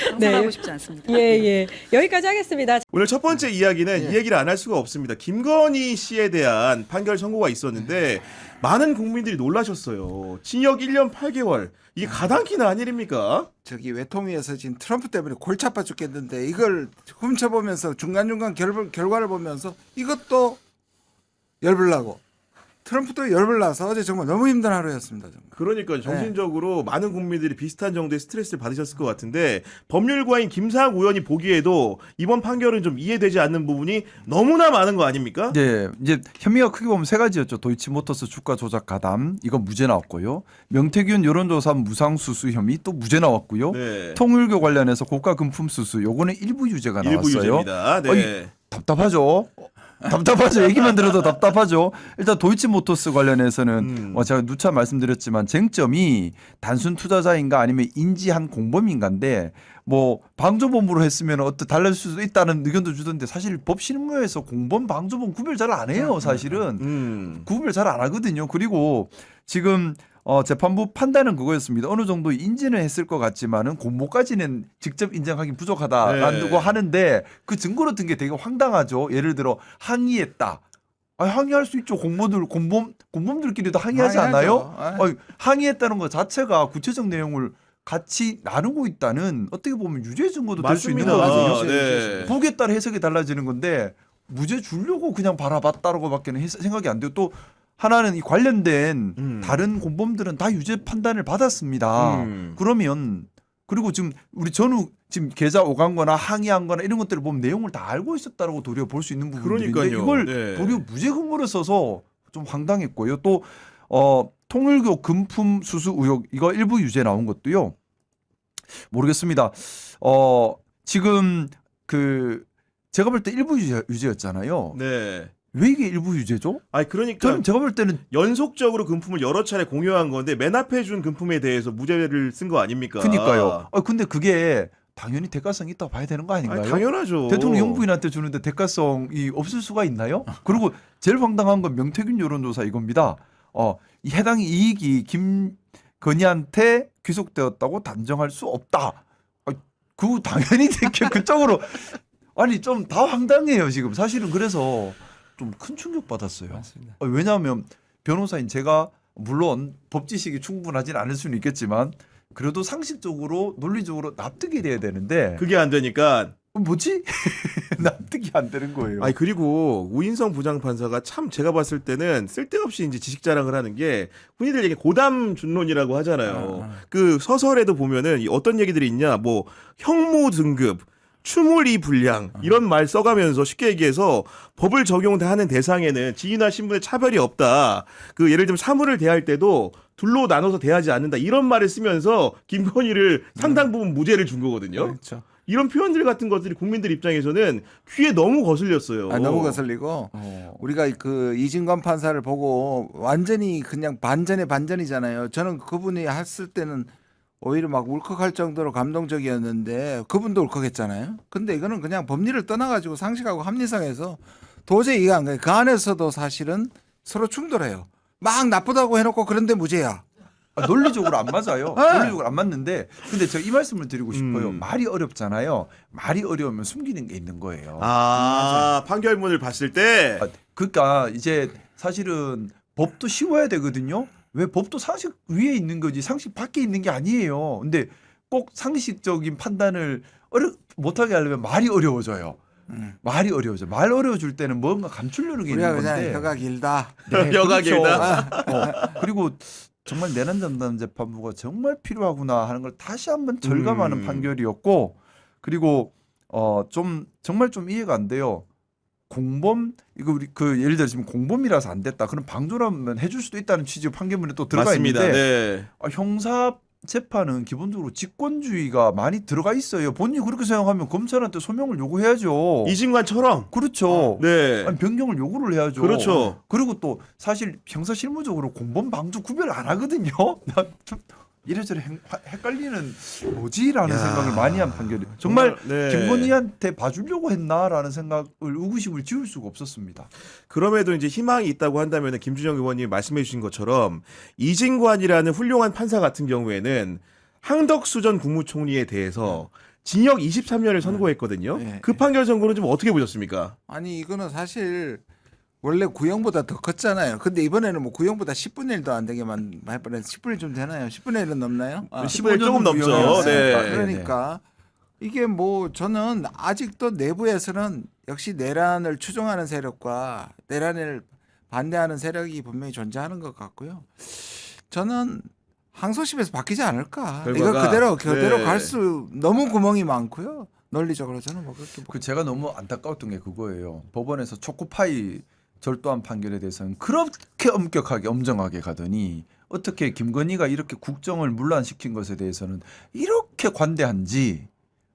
상상하고 싶지 않습니다. 예. 여기까지 하겠습니다. 오늘 첫 번째 이야기는 이 얘기를 안 할 수가 없습니다. 김건희 씨에 대한 판결 선고가 있었는데 많은 국민들이 놀라셨어요. 징역 1년 8개월. 이게 가당키나 한 일입니까? 저기 외통위에서 지금 트럼프 때문에 골치 아파 죽겠는데 이걸 훔쳐보면서 중간중간 결과를 보면서 이것도 열불나고 트럼프도 열불나서 어제 정말 너무 힘든 하루였습니다. 정말. 그러니까 정신적으로 많은 국민들이 비슷한 정도의 스트레스를 받으셨을 것 같은데 법률가인 김상욱 의원이 보기에도 이번 판결은 좀 이해되지 않는 부분이 너무나 많은 거 아닙니까? 네, 이제 혐의가 크게 보면 세 가지였죠. 도이치모터스 주가 조작 가담 이건 무죄 나왔고요. 명태균 여론조사 무상 수수 혐의 또 무죄 나왔고요. 네. 통일교 관련해서 고가 금품 수수 요거는 일부 유죄가 일부 나왔어요. 유죄입니다. 네. 답답하죠. 답답하죠. 얘기만 들어도 답답하죠. 일단 도이치모터스 관련해서는 제가 누차 말씀드렸지만 쟁점이 단순 투자자인가 아니면 인지한 공범인가인데 뭐 방조범으로 했으면 달라질 수도 있다는 의견도 주던데 사실 법 실무에서 공범 방조범 구별 잘 안 해요. 사실은 구별 잘 안 하거든요. 그리고 지금 재판부 판단은 그거였습니다. 어느 정도 인지는 했을 것 같지만은 공모까지는 직접 인정하기 부족하다라고 하는데 그 증거로 든 게 되게 황당하죠. 예를 들어 항의했다. 항의할 수 있죠. 공범들끼리도 항의하지 않나요? 항의했다는 것 자체가 구체적 내용을 같이 나누고 있다는 어떻게 보면 유죄 증거도 될 수 있는 거거든요. 네. 북에 따라 해석이 달라지는 건데 무죄 주려고 그냥 바라봤다라고밖에는 생각이 안 돼요. 또 하나는 이 관련된 다른 공범들은 다 유죄 판단을 받았습니다. 그러면 그리고 지금 우리 전후 지금 계좌 오간거나 항의한 거나 이런 것들을 보면 내용을 다 알고 있었다라고 도리어 볼 수 있는 부분인데 그러니까요. 이걸 네. 도리어 무죄 근거로 써서 좀 황당했고요. 또 통일교 금품 수수 의혹 이거 일부 유죄 나온 것도요. 모르겠습니다. 지금 제가 볼 때 일부 유죄였잖아요. 네. 왜 이게 일부 유죄죠? 그러니까 저는 제가 볼 때는 연속적으로 금품을 여러 차례 공유한 건데 맨 앞에 준 금품에 대해서 무죄를 쓴 거 아닙니까? 그러니까요. 근데 그게 당연히 대가성이 있다고 봐야 되는 거 아닌가요? 당연하죠. 대통령 영부인한테 주는데 대가성이 없을 수가 있나요? 그리고 제일 황당한 건 명태균 여론조사 이겁니다. 이 해당 이익이 김건희한테 귀속되었다고 단정할 수 없다. 그 당연히 그쪽으로 좀 다 황당해요 지금. 사실은 그래서 좀 큰 충격 받았어요. 맞습니다. 왜냐하면 변호사인 제가 물론 법 지식이 충분하진 않을 수는 있겠지만 그래도 상식적으로 논리적으로 납득이 돼야 되는데 그게 안 되니까 뭐지? 납득이 안 되는 거예요. 그리고 우인성 부장판사가 참 제가 봤을 때는 쓸데없이 이제 지식 자랑을 하는 게 흔히들 얘기 고담 준론이라고 하잖아요. 그 서설에도 보면은 어떤 얘기들이 있냐, 뭐 형무 등급, 추물이 불량 이런 말 써가면서 쉽게 얘기해서 법을 적용하는 대상에는 지위나 신분의 차별이 없다. 그 예를 들면 사물을 대할 때도 둘로 나눠서 대하지 않는다. 이런 말을 쓰면서 김건희를 상당 부분 무죄를 준 거거든요. 그렇죠. 이런 표현들 같은 것들이 국민들 입장에서는 귀에 너무 거슬렸어요. 너무 거슬리고 우리가 그 이진관 판사를 보고 완전히 그냥 반전의 반전이잖아요. 저는 그분이 했을 때는 오히려 막 울컥할 정도로 감동적이었는데 그분도 울컥했잖아요. 근데 이거는 그냥 법리를 떠나가지고 상식하고 합리상에서 도저히 이해가 안 가요. 그 안에서도 사실은 서로 충돌해요. 막 나쁘다고 해놓고 그런데 무죄야. 논리적으로 안 맞아요. 논리적으로 안 맞는데 근데 제가 이 말씀을 드리고 싶어요. 말이 어렵잖아요. 말이 어려우면 숨기는 게 있는 거예요. 판결문을 봤을 때 그러니까 이제 사실은 법도 쉬워야 되거든요. 왜 법도 상식 위에 있는 거지 상식 밖에 있는 게 아니에요. 근데 꼭 상식적인 판단을 못하게 하려면 말이 어려워져요. 말이 어려워져. 말 어려워질 때는 뭔가 감추려는 게 있는 건데. 그냥 혀가 길다. 네, 혀가 그렇죠. 길다. 그리고 정말 내란 전담 재판부가 정말 필요하구나 하는 걸 다시 한번 절감하는 판결이었고 그리고 좀 정말 좀 이해가 안 돼요. 공범 이거 우리 그 예를 들어 지금 공범이라서 안 됐다. 그럼 방조라면 해줄 수도 있다는 취지의 판결문에 또 들어가 맞습니다. 있는데 네. 형사 재판은 기본적으로 직권주의가 많이 들어가 있어요. 본인이 그렇게 생각하면 검찰한테 소명을 요구해야죠. 이진관처럼. 그렇죠. 네. 아니, 변경을 요구를 해야죠. 그렇죠. 그리고 또 사실 형사 실무적으로 공범 방조 구별 안 하거든요. 나 좀 이래저래 헷갈리는 뭐지라는 생각을 많이 한 판결이 정말 네. 김건희한테 봐주려고 했나라는 생각을 의구심을 지울 수가 없었습니다. 그럼에도 이제 희망이 있다고 한다면 김준영 의원님이 말씀해 주신 것처럼 이진관이라는 훌륭한 판사 같은 경우에는 항덕수 전 국무총리에 대해서 징역 23년을 선고했거든요. 네. 그 판결 선고는 좀 어떻게 보셨습니까? 아니 이거는 사실 원래 구형보다 더 컸잖아요. 근데 이번에는 뭐 구형보다 10분의 1도 안 되게만 해버려서 10분의 1 좀 되나요? 10분의 1은 넘나요? 10분의 1 조금 넘죠. 네. 그러니까 이게 뭐 저는 아직도 내부에서는 역시 내란을 추종하는 세력과 내란을 반대하는 세력이 분명히 존재하는 것 같고요. 저는 항소심에서 바뀌지 않을까. 결과가, 이거 그대로 네. 갈 수 너무 구멍이 많고요. 논리적으로 저는 뭐 그렇게 그 제가 너무 안타까웠던 게 그거예요. 법원에서 초코파이 절도한 판결에 대해서는 그렇게 엄격하게 엄정하게 가더니 어떻게 김건희가 이렇게 국정을 문란시킨 것에 대해서는 이렇게 관대한지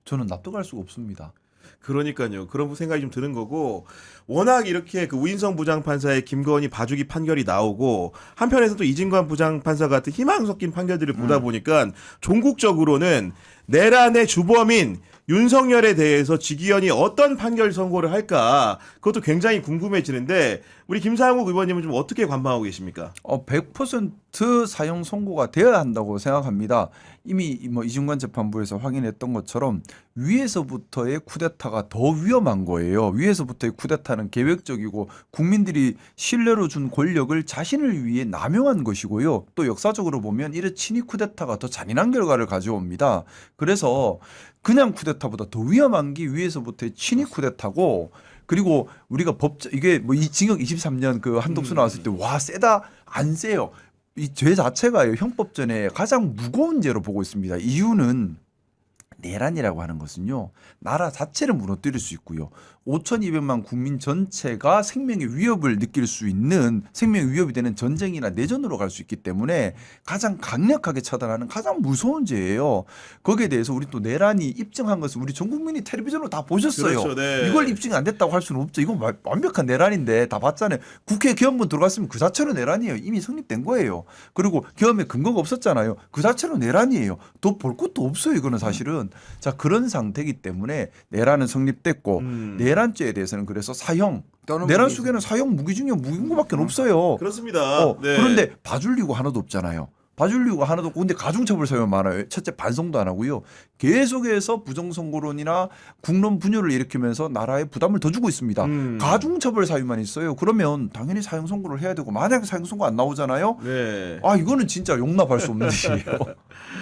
저는 납득할 수가 없습니다. 그러니까요. 그런 생각이 좀 드는 거고 워낙 이렇게 그 우인성 부장판사의 김건희 봐주기 판결이 나오고 한편에서 또 이진관 부장판사 같은 희망 섞인 판결들을 보다 보니까 종국적으로는 내란의 주범인 윤석열에 대해서 지기현이 어떤 판결 선고를 할까 그것도 굉장히 궁금해지는데 우리 김상욱 의원님은 좀 어떻게 관망하고 계십니까? 100% 사형 선고가 되어야 한다고 생각합니다. 이미 뭐 이진관 재판부에서 확인했던 것처럼 위에서부터의 쿠데타가 더 위험한 거예요. 위에서부터의 쿠데타는 계획적이고 국민들이 신뢰로 준 권력을 자신을 위해 남용한 것이고요. 또 역사적으로 보면 이런 친위 쿠데타가 더 잔인한 결과를 가져옵니다. 그래서 그냥 쿠데타보다 더 위험한 게 위에서부터의 친위 쿠데타고 그리고 우리가 이게 뭐 이 징역 23년 그 한독수 나왔을 때 와 세다 안 세요. 이 죄 자체가 형법전에 가장 무거운 죄로 보고 있습니다. 이유는 내란이라고 하는 것은요. 나라 자체를 무너뜨릴 수 있고요. 5,200만 국민 전체가 생명의 위협을 느낄 수 있는 생명의 위협이 되는 전쟁이나 내전으로 갈 수 있기 때문에 가장 강력하게 처단하는 가장 무서운 죄예요. 거기에 대해서 우리 또 내란이 입증한 것을 우리 전 국민이 텔레비전으로 다 보셨어요. 그렇죠, 네. 이걸 입증이 안 됐다고 할 수는 없죠. 이건 완벽한 내란인데 다 봤잖아요. 국회에 계엄문 들어갔으면 그 자체로 내란이에요. 이미 성립된 거예요. 그리고 계엄에 근거가 없었잖아요. 그 자체로 내란이에요. 더 볼 것도 없어요. 이거는 사실은. 자 그런 상태이기 때문에 내란은 성립됐고 내란죄에 대해서는 그래서 사형 내란 속에는 사형 무기징역 무기고밖에 없어요. 그렇습니다. 네. 그런데 봐줄 이유가 하나도 없잖아요. 봐줄 이유가 하나도 없고 근데 가중처벌 사유 많아요. 첫째 반성도 안 하고요. 계속해서 부정선거론이나 국론 분열을 일으키면서 나라에 부담을 더 주고 있습니다. 가중처벌 사유만 있어요. 그러면 당연히 사형 선고를 해야 되고 만약에 사형 선고 안 나오잖아요. 네. 아 이거는 진짜 용납할 수 없는 일이에요.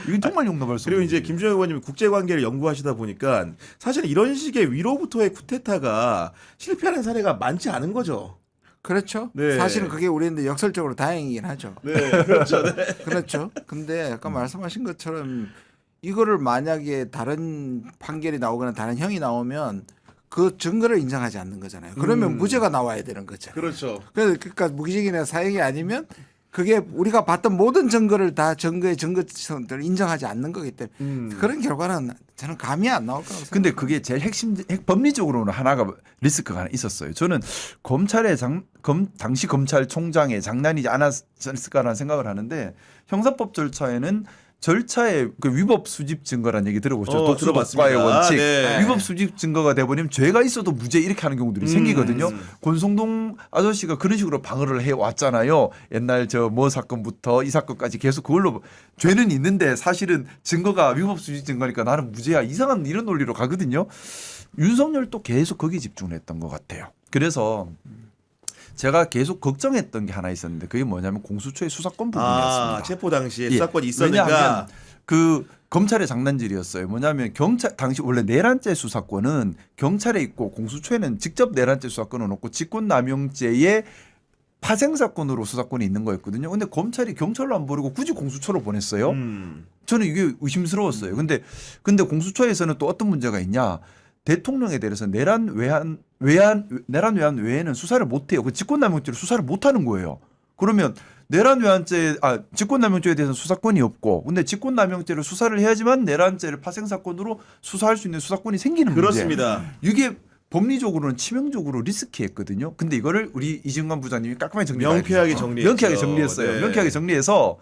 이건 정말 용납할 수 없는 그리고 이제 일이에요. 김준영 의원님이 국제관계를 연구하시다 보니까 사실 이런 식의 위로부터의 쿠데타가 실패하는 사례가 많지 않은 거죠. 그렇죠. 네. 사실은 그게 우리한테 역설적으로 다행이긴 하죠. 네, 그렇죠. 네. 그렇죠. 근데 아까 말씀하신 것처럼 이거를 만약에 다른 판결이 나오거나 다른 형이 나오면 그 증거를 인정하지 않는 거잖아요. 그러면 무죄가 나와야 되는 거죠. 그렇죠. 그러니까 무기징역이나 사형이 아니면 그게 우리가 봤던 모든 증거를 다 증거의 증거성들을 인정하지 않는 거기 때문에 그런 결과는 저는 감이 안 나올 거라고 생각합니다. 근데 그게 제일 법리적으로는 하나가 리스크가 하나 있었어요. 저는 검찰의 당시 검찰총장의 장난이지 않았을까라는 생각을 하는데 형사법 절차에는 절차의 그 위법 수집 증거라는 얘기 들어보죠. 독수독과의 원칙. 네. 위법 수집 증거가 돼버리면 죄가 있어도 무죄 이렇게 하는 경우들이 생기거든요. 권성동 아저씨가 그런 식으로 방어를 해왔잖아요. 옛날 저 뭐 사건부터 이 사건까지 계속 그걸로 죄는 있는데 사실은 증거가 위법 수집 증거니까 나는 무죄야. 이상한 이런 논리로 가거든요. 윤석열도 계속 거기에 집중을 했던 것 같아요. 그래서 제가 계속 걱정했던 게 하나 있었는데 그게 뭐냐면 공수처의 수사권 부분이었습니다. 체포 당시에 예. 수사권이 있었는가? 왜냐하면 그 검찰의 장난질이었어요. 뭐냐면 경찰 당시 원래 내란죄 수사권은 경찰에 있고 공수처에는 직접 내란죄 수사권은 없고 직권남용죄의 파생사건으로 수사권이 있는 거였거든요. 근데 검찰이 경찰로 안 보내고 굳이 공수처로 보냈어요. 저는 이게 의심스러웠어요. 근데 공수처에서는 또 어떤 문제가 있냐? 대통령에 대해서 내란 외환 외에는 수사를 못 해요. 그 직권남용죄를 수사를 못 하는 거예요. 그러면 직권남용죄에 대해서는 수사권이 없고, 근데 직권남용죄를 수사를 해야지만 내란죄를 파생사건으로 수사할 수 있는 수사권이 생기는 그렇습니다. 문제. 이게 법리적으로는 치명적으로 리스키했거든요. 근데 이거를 우리 이진관 부장님이 깔끔하게 명쾌하게 정리했어요. 네. 명쾌하게 정리해서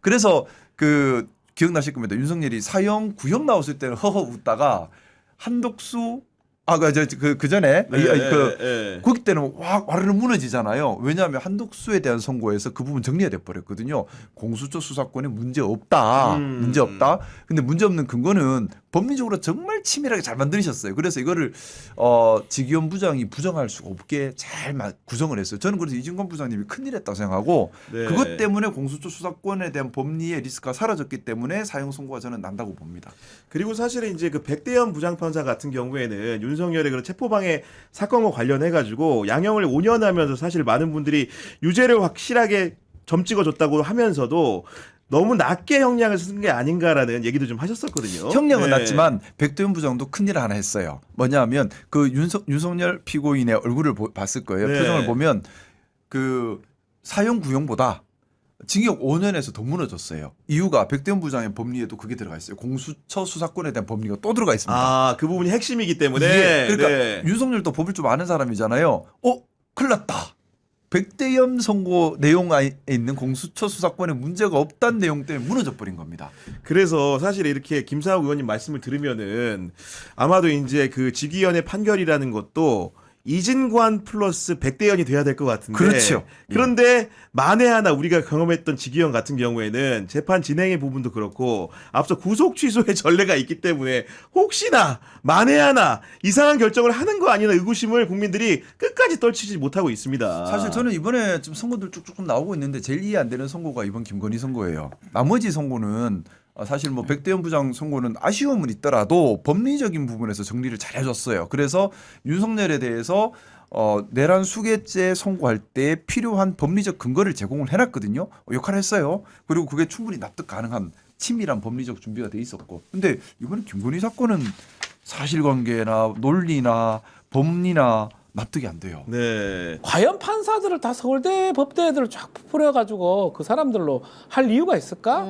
그래서 그 기억나실 겁니다. 윤석열이 사형 구형 나왔을 때는 허허 웃다가 한독수 그 전에 거기 때는 와르르 무너지잖아요. 왜냐하면 한독수에 대한 선고에서 그 부분 정리가 돼 버렸거든요. 공수처 수사권에 문제 없다. 근데 문제 없는 근거는 법리적으로 정말 치밀하게 잘 만드셨어요. 그래서 이거를 지기현 부장이 부정할 수가 없게 잘 구성을 했어요. 저는 그래서 이진관 부장님이 큰일 했다고 생각하고 그것 때문에 공수처 수사권에 대한 법리의 리스크가 사라졌기 때문에 사형 선고가 저는 난다고 봅니다. 그리고 사실은 이제 그 백대현 부장판사 같은 경우에는 윤석열의 그런 체포방해 사건과 관련해 가지고 양형을 5년 하면서 사실 많은 분들이 유죄를 확실하게 점 찍어줬다고 하면서도 너무 낮게 형량을 쓴 게 아닌가라는 얘기도 좀 하셨었거든요. 형량은 낮지만 백대현 부장도 큰일 하나 했어요. 뭐냐면 그 윤석열 피고인의 얼굴을 봤을 거예요. 표정을 보면 그 사형 구형보다 징역 5년에서 더 무너졌어요. 이유가 백대현 부장의 법리에도 그게 들어가 있어요. 공수처 수사권에 대한 법리가 또 들어가 있습니다. 그 부분이 핵심이기 때문에. 예, 그러니까 윤석열도 법을 좀 아는 사람이잖아요. 큰일 났다. 백대현 선고 내용에 있는 공수처 수사권에 문제가 없다는 내용 때문에 무너져 버린 겁니다. 그래서 사실 이렇게 김상욱 의원님 말씀을 들으면은 아마도 이제 그 지기현의 판결이라는 것도 이진관 플러스 백대현이 돼야 될 것 같은데. 그렇죠. 그런데 만에 하나 우리가 경험했던 지기현 같은 경우에는 재판 진행의 부분도 그렇고 앞서 구속 취소의 전례가 있기 때문에 혹시나 만에 하나 이상한 결정을 하는 거 아니나 의구심을 국민들이 끝까지 떨치지 못하고 있습니다. 사실 저는 이번에 좀 선거들 쭉쭉 나오고 있는데 제일 이해 안 되는 선거가 이번 김건희 선거예요. 나머지 선거는 사실 뭐 백대현 부장 선고는 아쉬움은 있더라도 법리적인 부분에서 정리를 잘 해줬어요. 그래서 윤석열에 대해서 내란 수괴죄 선고할 때 필요한 법리적 근거를 제공을 해놨거든요. 역할을 했어요. 그리고 그게 충분히 납득 가능한 치밀한 법리적 준비가 돼 있었고. 근데 이번에 김건희 사건은 사실관계나 논리나 법리나 납득이 안 돼요. 네. 과연 판사들을 다 서울대 법대들을 쫙 풀어가지고 그 사람들로 할 이유가 있을까?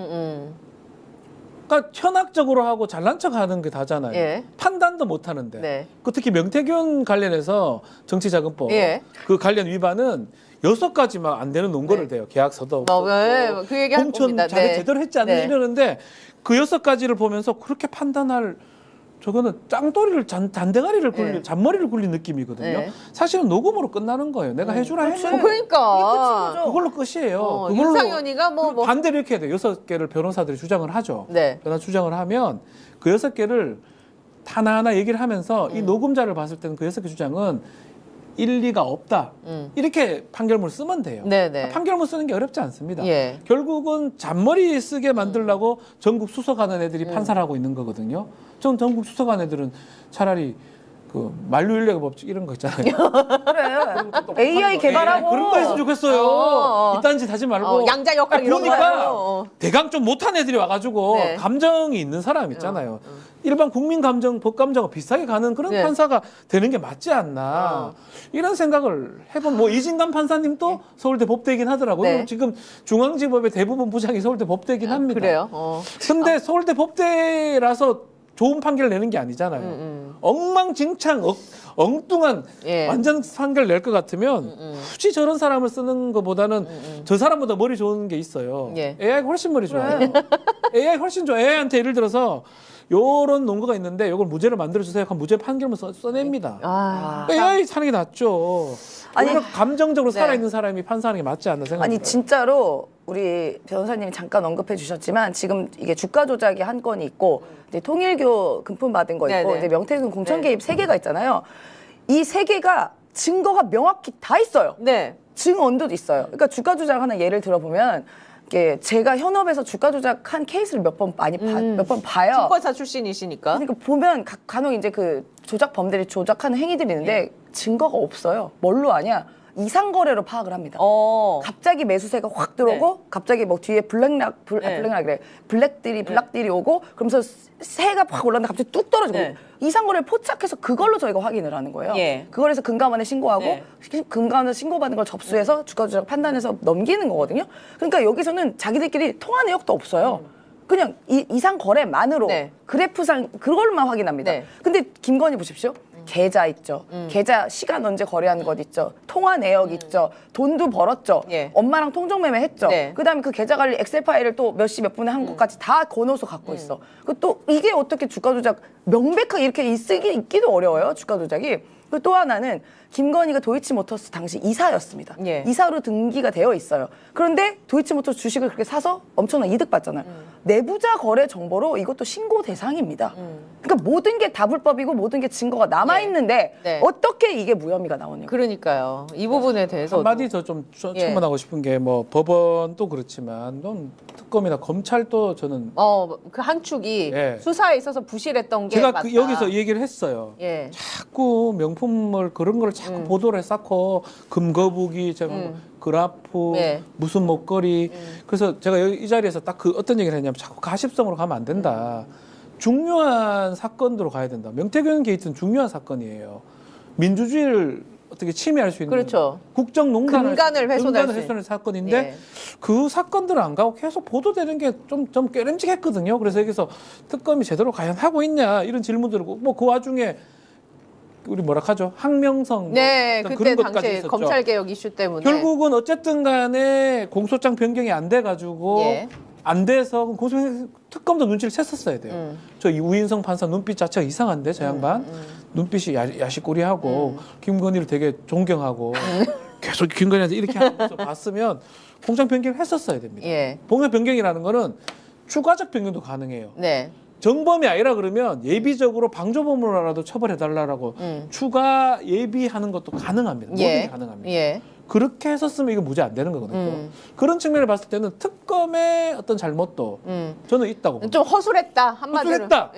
그러니까 현학적으로 하고 잘난 척하는 게 다잖아요. 예. 판단도 못 하는데. 네. 그 특히 명태균 관련해서 정치자금법 예. 그 관련 위반은 6가지 막 안 되는 논거를 대요. 계약서도 없고 그 얘기 할 공천 겁니다. 자료 네. 제대로 했지 않느냐 네. 이러는데 그 6가지를 보면서 그렇게 판단할 저거는 짱돌이를 잔대가리를 굴린 네. 잔머리를 굴린 느낌이거든요. 네. 사실은 녹음으로 끝나는 거예요. 내가 해주라 했는데 그러니까. 그걸로 끝이에요. 그걸로 윤상현이가 뭐 반대로 이렇게 해야 돼요. 6개를 변호사들이 주장을 하죠. 네. 변호사 주장을 하면 그 6개를 하나하나 얘기를 하면서 이 녹음자를 봤을 때는 그 6개 주장은 일리가 없다. 이렇게 판결문을 쓰면 돼요. 네네. 판결문 쓰는 게 어렵지 않습니다. 예. 결국은 잔머리 쓰게 만들려고 전국 수석하는 애들이 판사를 하고 있는 거거든요. 전 전국 수석하는 애들은 차라리 그 만류인력의 법칙 이런 거 있잖아요. 그래. AI 개발하고 그런 거 했으면 좋겠어요. 이딴 짓 하지 말고. 양자 역할 이런 거 보니까 하고. 대강 좀 못한 애들이 와가지고 네. 감정이 있는 사람 있잖아요. 일반 국민 감정, 법 감정과 비슷하게 가는 그런 네. 판사가 되는 게 맞지 않나 이런 생각을 해본. 뭐 이진감 판사님도 서울대 법대이긴 하더라고요. 네. 지금 중앙지법의 대부분 부장이 서울대 법대이긴 합니다. 그래요? 근데 서울대 법대라서 좋은 판결을 내는 게 아니잖아요. 엉망진창, 엉뚱한 예. 완전 판결 낼 것 같으면 굳이 저런 사람을 쓰는 것보다는 저 사람보다 머리 좋은 게 있어요. 예. AI가 훨씬 머리 좋아요. AI 훨씬 좋아. AI한테 예를 들어서 요런 논거가 있는데 요걸 무죄로 만들어주세요. 그럼 무죄 판결만 써냅니다. AI 사는 게 낫죠. 아니, 오히려 감정적으로 네. 살아있는 사람이 판사하는 게 맞지 않나 생각합니다. 아니 진짜로 우리 변호사님이 잠깐 언급해 주셨지만 지금 이게 주가 조작이 한 건이 있고 이제 통일교 금품 받은 거 있고 네네. 이제 명태균 공천 개입 세 개가 있잖아요. 이 세 개가 증거가 명확히 다 있어요. 네. 증언도 있어요. 그러니까 주가 조작 하나 예를 들어보면 이게 제가 현업에서 주가 조작한 케이스를 몇 번 몇 번 봐요. 증권사 출신이시니까. 그러니까 보면 간혹 이제 그 조작범들이 조작하는 행위들이 있는데 증거가 없어요. 뭘로 아냐? 이상거래로 파악을 합니다. 갑자기 매수세가 확 들어오고 갑자기 뭐 뒤에 블랙들이 오고 그러면서 세가 확 올랐는데 갑자기 뚝 떨어지고 이상거래를 포착해서 그걸로 저희가 확인을 하는 거예요. 그걸 해서 금감원에 신고하고 금감원에 신고받은 걸 접수해서 주가 조작 판단해서 넘기는 거거든요. 그러니까 여기서는 자기들끼리 통화 내역도 없어요. 그냥 이상 거래만으로 그래프상 그걸로만 확인합니다. 근데 김건희 보십시오. 계좌 있죠. 계좌 시간 언제 거래한 것 있죠. 통화 내역 있죠. 돈도 벌었죠. 엄마랑 통정매매 했죠. 그다음에 그 계좌 관리 엑셀 파일을 또 몇 시 몇 분에 한 것까지 다 거넣어서 갖고 있어. 그 또 이게 어떻게 주가 조작 명백하게 이렇게 있기도 어려워요. 주가 조작이. 그 또 하나는 김건희가 도이치모터스 당시 이사였습니다. 이사로 등기가 되어 있어요. 그런데 도이치모터스 주식을 그렇게 사서 엄청난 이득 받잖아요. 내부자 거래 정보로 이것도 신고 대상입니다. 그러니까 모든 게 다 불법이고 모든 게 증거가 남아 있는데 어떻게 이게 무혐의가 나오냐고. 그러니까요. 이 부분에 대해서 한마디 더 좀 첨언하고 싶은 게 뭐 법원도 그렇지만 좀 특검이나 검찰도 저는 그 한 축이 수사에 있어서 부실했던 게 제가 맞다. 여기서 얘기를 했어요. 자꾸 명품을 그런 걸 자꾸 보도를 쌓고 금거북이 그라프 무슨 목걸이 그래서 제가 여기 이 자리에서 딱 그 어떤 얘기를 했냐면 자꾸 가십성으로 가면 안 된다. 중요한 사건으로 가야 된다. 명태균 게이트는 중요한 사건이에요. 민주주의를 어떻게 침해할 수 있는 국정농단을 근간을 훼손할 사건인데 그 사건들을 안 가고 계속 보도되는 게 좀 깨름직했거든요. 그래서 여기서 특검이 제대로 과연 하고 있냐 이런 질문들을 뭐 그 와중에 우리 뭐라 하죠? 항명성 그때 그런 것까지 당시에 있었죠. 검찰 개혁 이슈 때문에 결국은 어쨌든 간에 공소장 변경이 안 돼 가지고 안 돼서 특검도 눈치를 챘었어야 돼요. 저 우인성 판사 눈빛 자체가 이상한데 저 양반 눈빛이 야식꾸리하고 김건희를 되게 존경하고 계속 김건희한테 이렇게 하는 모습 봤으면 공소장 변경을 했었어야 됩니다. 공소장 변경이라는 거는 추가적 변경도 가능해요. 정범이 아니라 그러면 예비적으로 방조범으로라도 처벌해달라고 추가 예비하는 것도 가능합니다. 모든 가능합니다. 그렇게 했었으면 이거 무죄 안 되는 거거든요. 그런 측면을 봤을 때는 특검의 어떤 잘못도 저는 있다고 봅니다. 좀 허술했다 한마디로. 허술했다.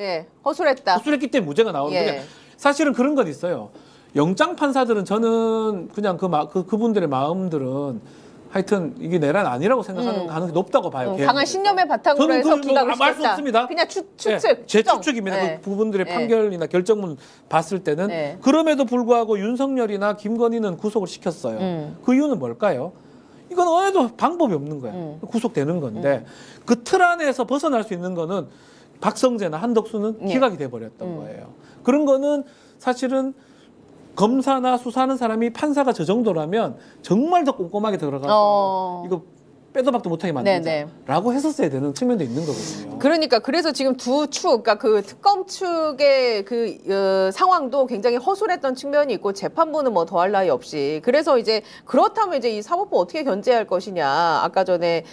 허술했다. 허술했기 때문에 무죄가 나오는 거예요. 사실은 그런 건 있어요. 영장 판사들은 저는 그냥 그분들의 마음들은 하여튼 이게 내란 아니라고 생각하는 가능성이 높다고 봐요. 강한 신념의 바탕으로 해서 기각을 말 수 시켰다. 없습니다. 그냥 추측. 제 추측입니다. 그 부분들의 판결이나 결정문 봤을 때는 그럼에도 불구하고 윤석열이나 김건희는 구속을 시켰어요. 그 이유는 뭘까요? 이건 어디도 방법이 없는 거예요. 구속되는 건데 그 틀 안에서 벗어날 수 있는 거는 박성재나 한덕수는 기각이 돼버렸던 거예요. 그런 거는 사실은 검사나 수사하는 사람이 판사가 저 정도라면 정말 더 꼼꼼하게 들어가서 이거 빼도 박도 못하게 만들자라고 했었어야 되는 측면도 있는 거거든요. 그러니까 그래서 지금 두 축, 그러니까 그 특검 측의 상황도 굉장히 허술했던 측면이 있고 재판부는 뭐 더할 나위 없이 그래서 이제 그렇다면 이제 이 사법부 어떻게 견제할 것이냐 아까 전에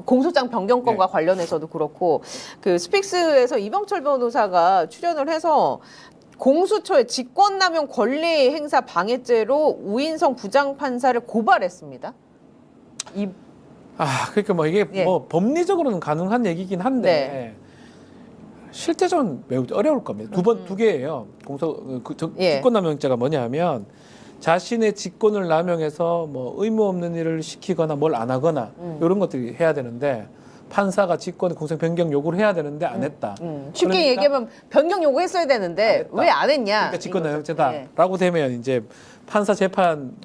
공소장 변경권과 관련해서도 그렇고 그 스픽스에서 이병철 변호사가 출연을 해서 공수처의 직권남용 권리 행사 방해죄로 우인성 부장판사를 고발했습니다. 그러니까 뭐 이게 뭐 법리적으로는 가능한 얘기긴 한데 실제적으로는 매우 어려울 겁니다. 두 개예요. 직권남용죄가 뭐냐면 자신의 직권을 남용해서 뭐 의무 없는 일을 시키거나 뭘 안 하거나 이런 것들이 해야 되는데 판사가 직권 공소장 변경 요구를 해야 되는데 안 했다. 쉽게 그러니까 얘기하면 변경 요구했어야 되는데 왜 안 했냐? 그러니까 직권남용죄다라고 되면 이제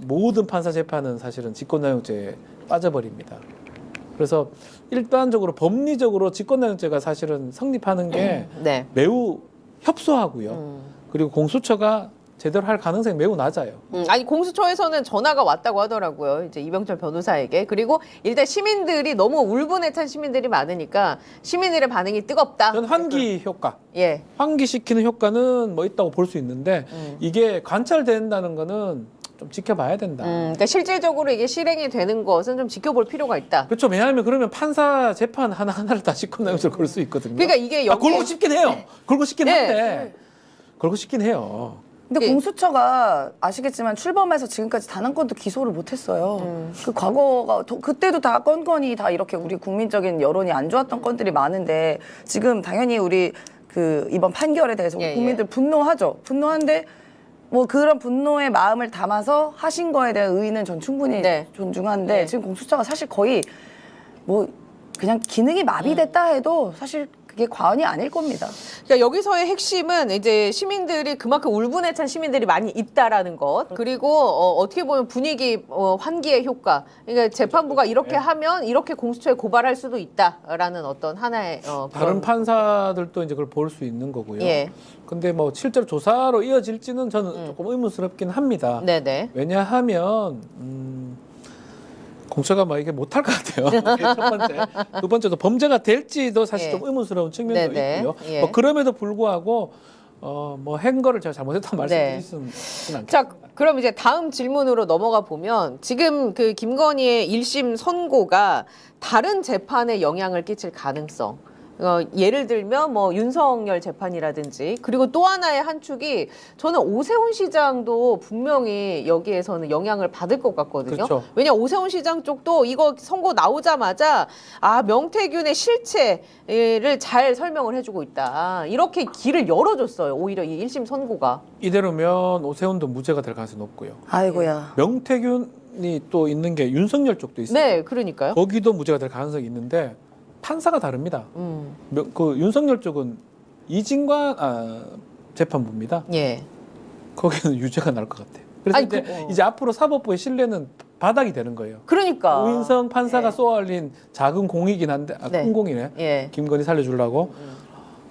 모든 판사 재판은 사실은 직권남용죄에 빠져버립니다. 그래서 일반적으로 법리적으로 직권남용죄가 사실은 성립하는 게 매우 협소하고요. 그리고 공수처가 제대로 할 가능성이 매우 낮아요. 아니 공수처에서는 전화가 왔다고 하더라고요. 이제 이병철 변호사에게. 그리고 일단 시민들이 너무 울분에 찬 시민들이 많으니까 시민들의 반응이 뜨겁다. 저는 환기 효과. 예. 환기시키는 효과는 뭐 있다고 볼 수 있는데 이게 관찰된다는 거는 좀 지켜봐야 된다. 그러니까 실질적으로 이게 실행이 되는 것은 좀 지켜볼 필요가 있다. 그렇죠. 왜냐하면 그러면 판사 재판 하나하나를 다 직권남용죄로 걸 수 있거든요. 그러니까 이게 걸고 싶긴 해요. 걸고 싶긴 한데 걸고 싶긴 해요. 근데 공수처가 아시겠지만 출범해서 지금까지 단 한 건도 기소를 못했어요. 그 과거가 그때도 다 건건이 다 이렇게 우리 국민적인 여론이 안 좋았던 건들이 많은데 지금 당연히 우리 그 이번 판결에 대해서 국민들 분노하죠. 분노한데 뭐 그런 분노의 마음을 담아서 하신 거에 대한 의의는 전 충분히 존중하는데 지금 공수처가 사실 거의 뭐 그냥 기능이 마비됐다 해도 사실 그게 과언이 아닐 겁니다. 그러니까 여기서의 핵심은 이제 시민들이 그만큼 울분에 찬 시민들이 많이 있다라는 것. 그리고 어떻게 보면 분위기 환기의 효과. 그러니까 재판부가 이렇게 하면 이렇게 공수처에 고발할 수도 있다라는 어떤 하나의 다른 판사들도 이제 그걸 볼 수 있는 거고요. 예. 근데 뭐 실제로 조사로 이어질지는 저는 조금 의문스럽긴 합니다. 네네. 왜냐하면 공수처가 뭐 이게 못할 것 같아요. 첫 번째, 두 번째도 범죄가 될지도 사실 좀 의문스러운 측면도 있고요. 뭐 그럼에도 불구하고 뭐 한 거를 제가 잘못했다고 말씀드릴 수는 않겠습니다. 자, 그럼 이제 다음 질문으로 넘어가 보면 지금 그 김건희의 1심 선고가 다른 재판에 영향을 끼칠 가능성. 예를 들면 뭐 윤석열 재판이라든지 그리고 또 하나의 한 축이 저는 오세훈 시장도 분명히 여기에서는 영향을 받을 것 같거든요. 그렇죠. 왜냐 오세훈 시장 쪽도 이거 선고 나오자마자 명태균의 실체를 잘 설명을 해주고 있다. 이렇게 길을 열어줬어요. 오히려 이 1심 선고가. 이대로면 오세훈도 무죄가 될 가능성이 높고요. 아이고야. 명태균이 또 있는 게 윤석열 쪽도 있어요. 네, 그러니까요. 거기도 무죄가 될 가능성이 있는데 판사가 다릅니다. 그 윤석열 쪽은 이진관 재판부입니다. 예. 거기는 유죄가 날 것 같아요. 그래서 이제 앞으로 사법부의 신뢰는 바닥이 되는 거예요. 그러니까. 오인성 판사가 쏘아올린 작은 공이긴 한데 큰 공이네. 김건희 살려주려고.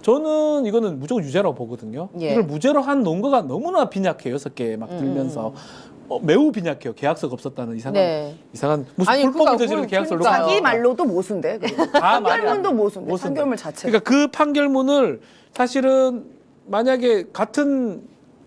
저는 이거는 무조건 유죄라고 보거든요. 이걸 무죄로 한 논거가 너무나 빈약해요. 6개 막 들면서. 매우 빈약해요. 계약서가 없었다는 이상한 무슨 불법을 저지른 계약서를 자기 말로도 모순돼. 판결문도 모순돼. 판결문 자체. 그러니까 그 판결문을 사실은 만약에 같은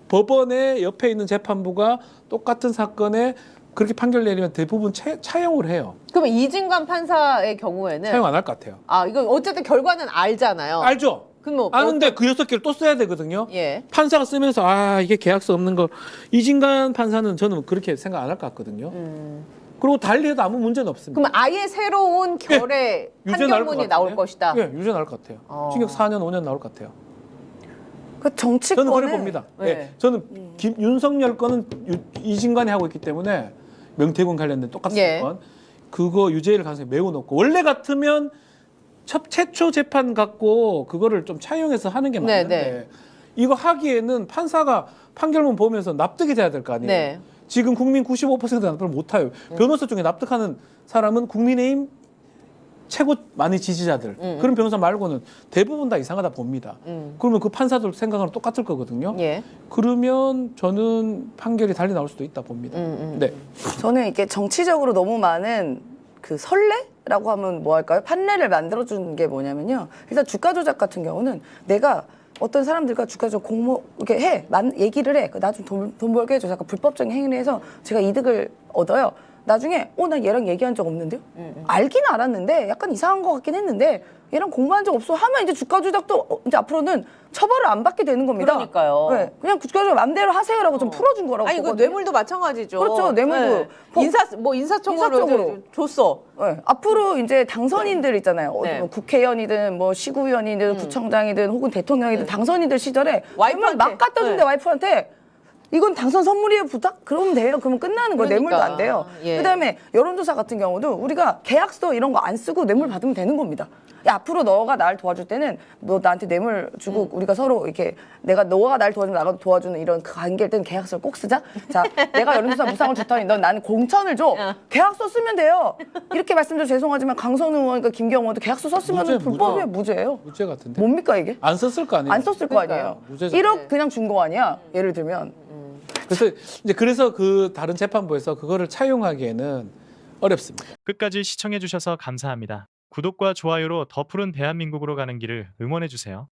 법원의 옆에 있는 재판부가 똑같은 사건에 그렇게 판결 내리면 대부분 차용을 해요. 그러면 이진관 판사의 경우에는 차용 안 할 것 같아요. 이거 어쨌든 결과는 알잖아요. 알죠. 아는데 그 6개를 또 써야 되거든요. 판사가 쓰면서 이게 계약서 없는 거 이진관 판사는 저는 그렇게 생각 안 할 것 같거든요. 그리고 달리해도 아무 문제는 없습니다. 그럼 아예 새로운 결의 판결문이 나올 것이다. 예, 유죄 나올 것 같아요. 징역 4년, 5년 나올 것 같아요. 그 정치권은 저는 그래 봅니다. 저는 윤석열 거는 이진관이 하고 있기 때문에 명태균 관련된 똑같은 사건 그거 유죄일 가능성이 매우 높고 원래 같으면 최초 재판 갖고 그거를 좀 차용해서 하는 게 맞는데 이거 하기에는 판사가 판결문 보면서 납득이 돼야 될 거 아니에요. 지금 국민 95%가 납득을 못해요. 변호사 중에 납득하는 사람은 국민의힘 최고 많이 지지자들 그런 변호사 말고는 대부분 다 이상하다 봅니다. 그러면 그 판사들 생각은 똑같을 거거든요. 그러면 저는 판결이 달리 나올 수도 있다 봅니다. 네. 저는 이게 정치적으로 너무 많은 그 선례라고 하면 뭐 할까요? 판례를 만들어주는 게 뭐냐면요. 일단 주가 조작 같은 경우는 내가 어떤 사람들과 주가 조작 이렇게 얘기를 해. 나 좀 돈 벌게 해줘. 약간 불법적인 행위를 해서 제가 이득을 얻어요. 나중에 나 얘랑 얘기한 적 없는데요? 알긴 알았는데 약간 이상한 것 같긴 했는데 얘랑 공부한 적 없어 하면 이제 주가 조작도 이제 앞으로는 처벌을 안 받게 되는 겁니다. 그러니까요. 네, 그냥 주가 조작 맘대로 하세요라고 좀 풀어준 거라고 아니 그 보거든요. 뇌물도 마찬가지죠. 그렇죠. 뇌물도 인사청으로 줬어. 네, 앞으로 이제 당선인들 있잖아요. 네. 뭐 국회의원이든 뭐 시구의원이든 구청장이든 혹은 대통령이든 당선인들 시절에 뇌물 막 갖다 준대 와이프한테. 이건 당선 선물이에요 부탁? 그러면 돼요. 그러면 끝나는 거예요. 뇌물도 안 돼요. 예. 그다음에 여론조사 같은 경우도 우리가 계약서 이런 거 안 쓰고 뇌물 받으면 되는 겁니다. 야, 앞으로 너가 나를 도와줄 때는 너 나한테 뇌물 주고 우리가 서로 이렇게 너가 나를 도와주면 나가 도와주는 이런 그 관계일 때는 계약서를 꼭 쓰자. 자, 내가 여론조사 무상을 줬더니 넌 나는 공천을 줘. 계약서 쓰면 돼요. 이렇게 말씀드려 죄송하지만 강선우 의원과 김경호 의원도 계약서 썼으면 불법이에요. 무죄예요. 무죄 같은데. 뭡니까 이게? 안 썼을 거 아니에요. 안 썼을 거 아니에요. 무죄잖아요. 1억 그냥 준 거 아니야. 예를 들면. 그래서 그 다른 재판부에서 그거를 차용하기에는 어렵습니다. 끝까지 시청해주셔서 감사합니다. 구독과 좋아요로 더 푸른 대한민국으로 가는 길을 응원해주세요.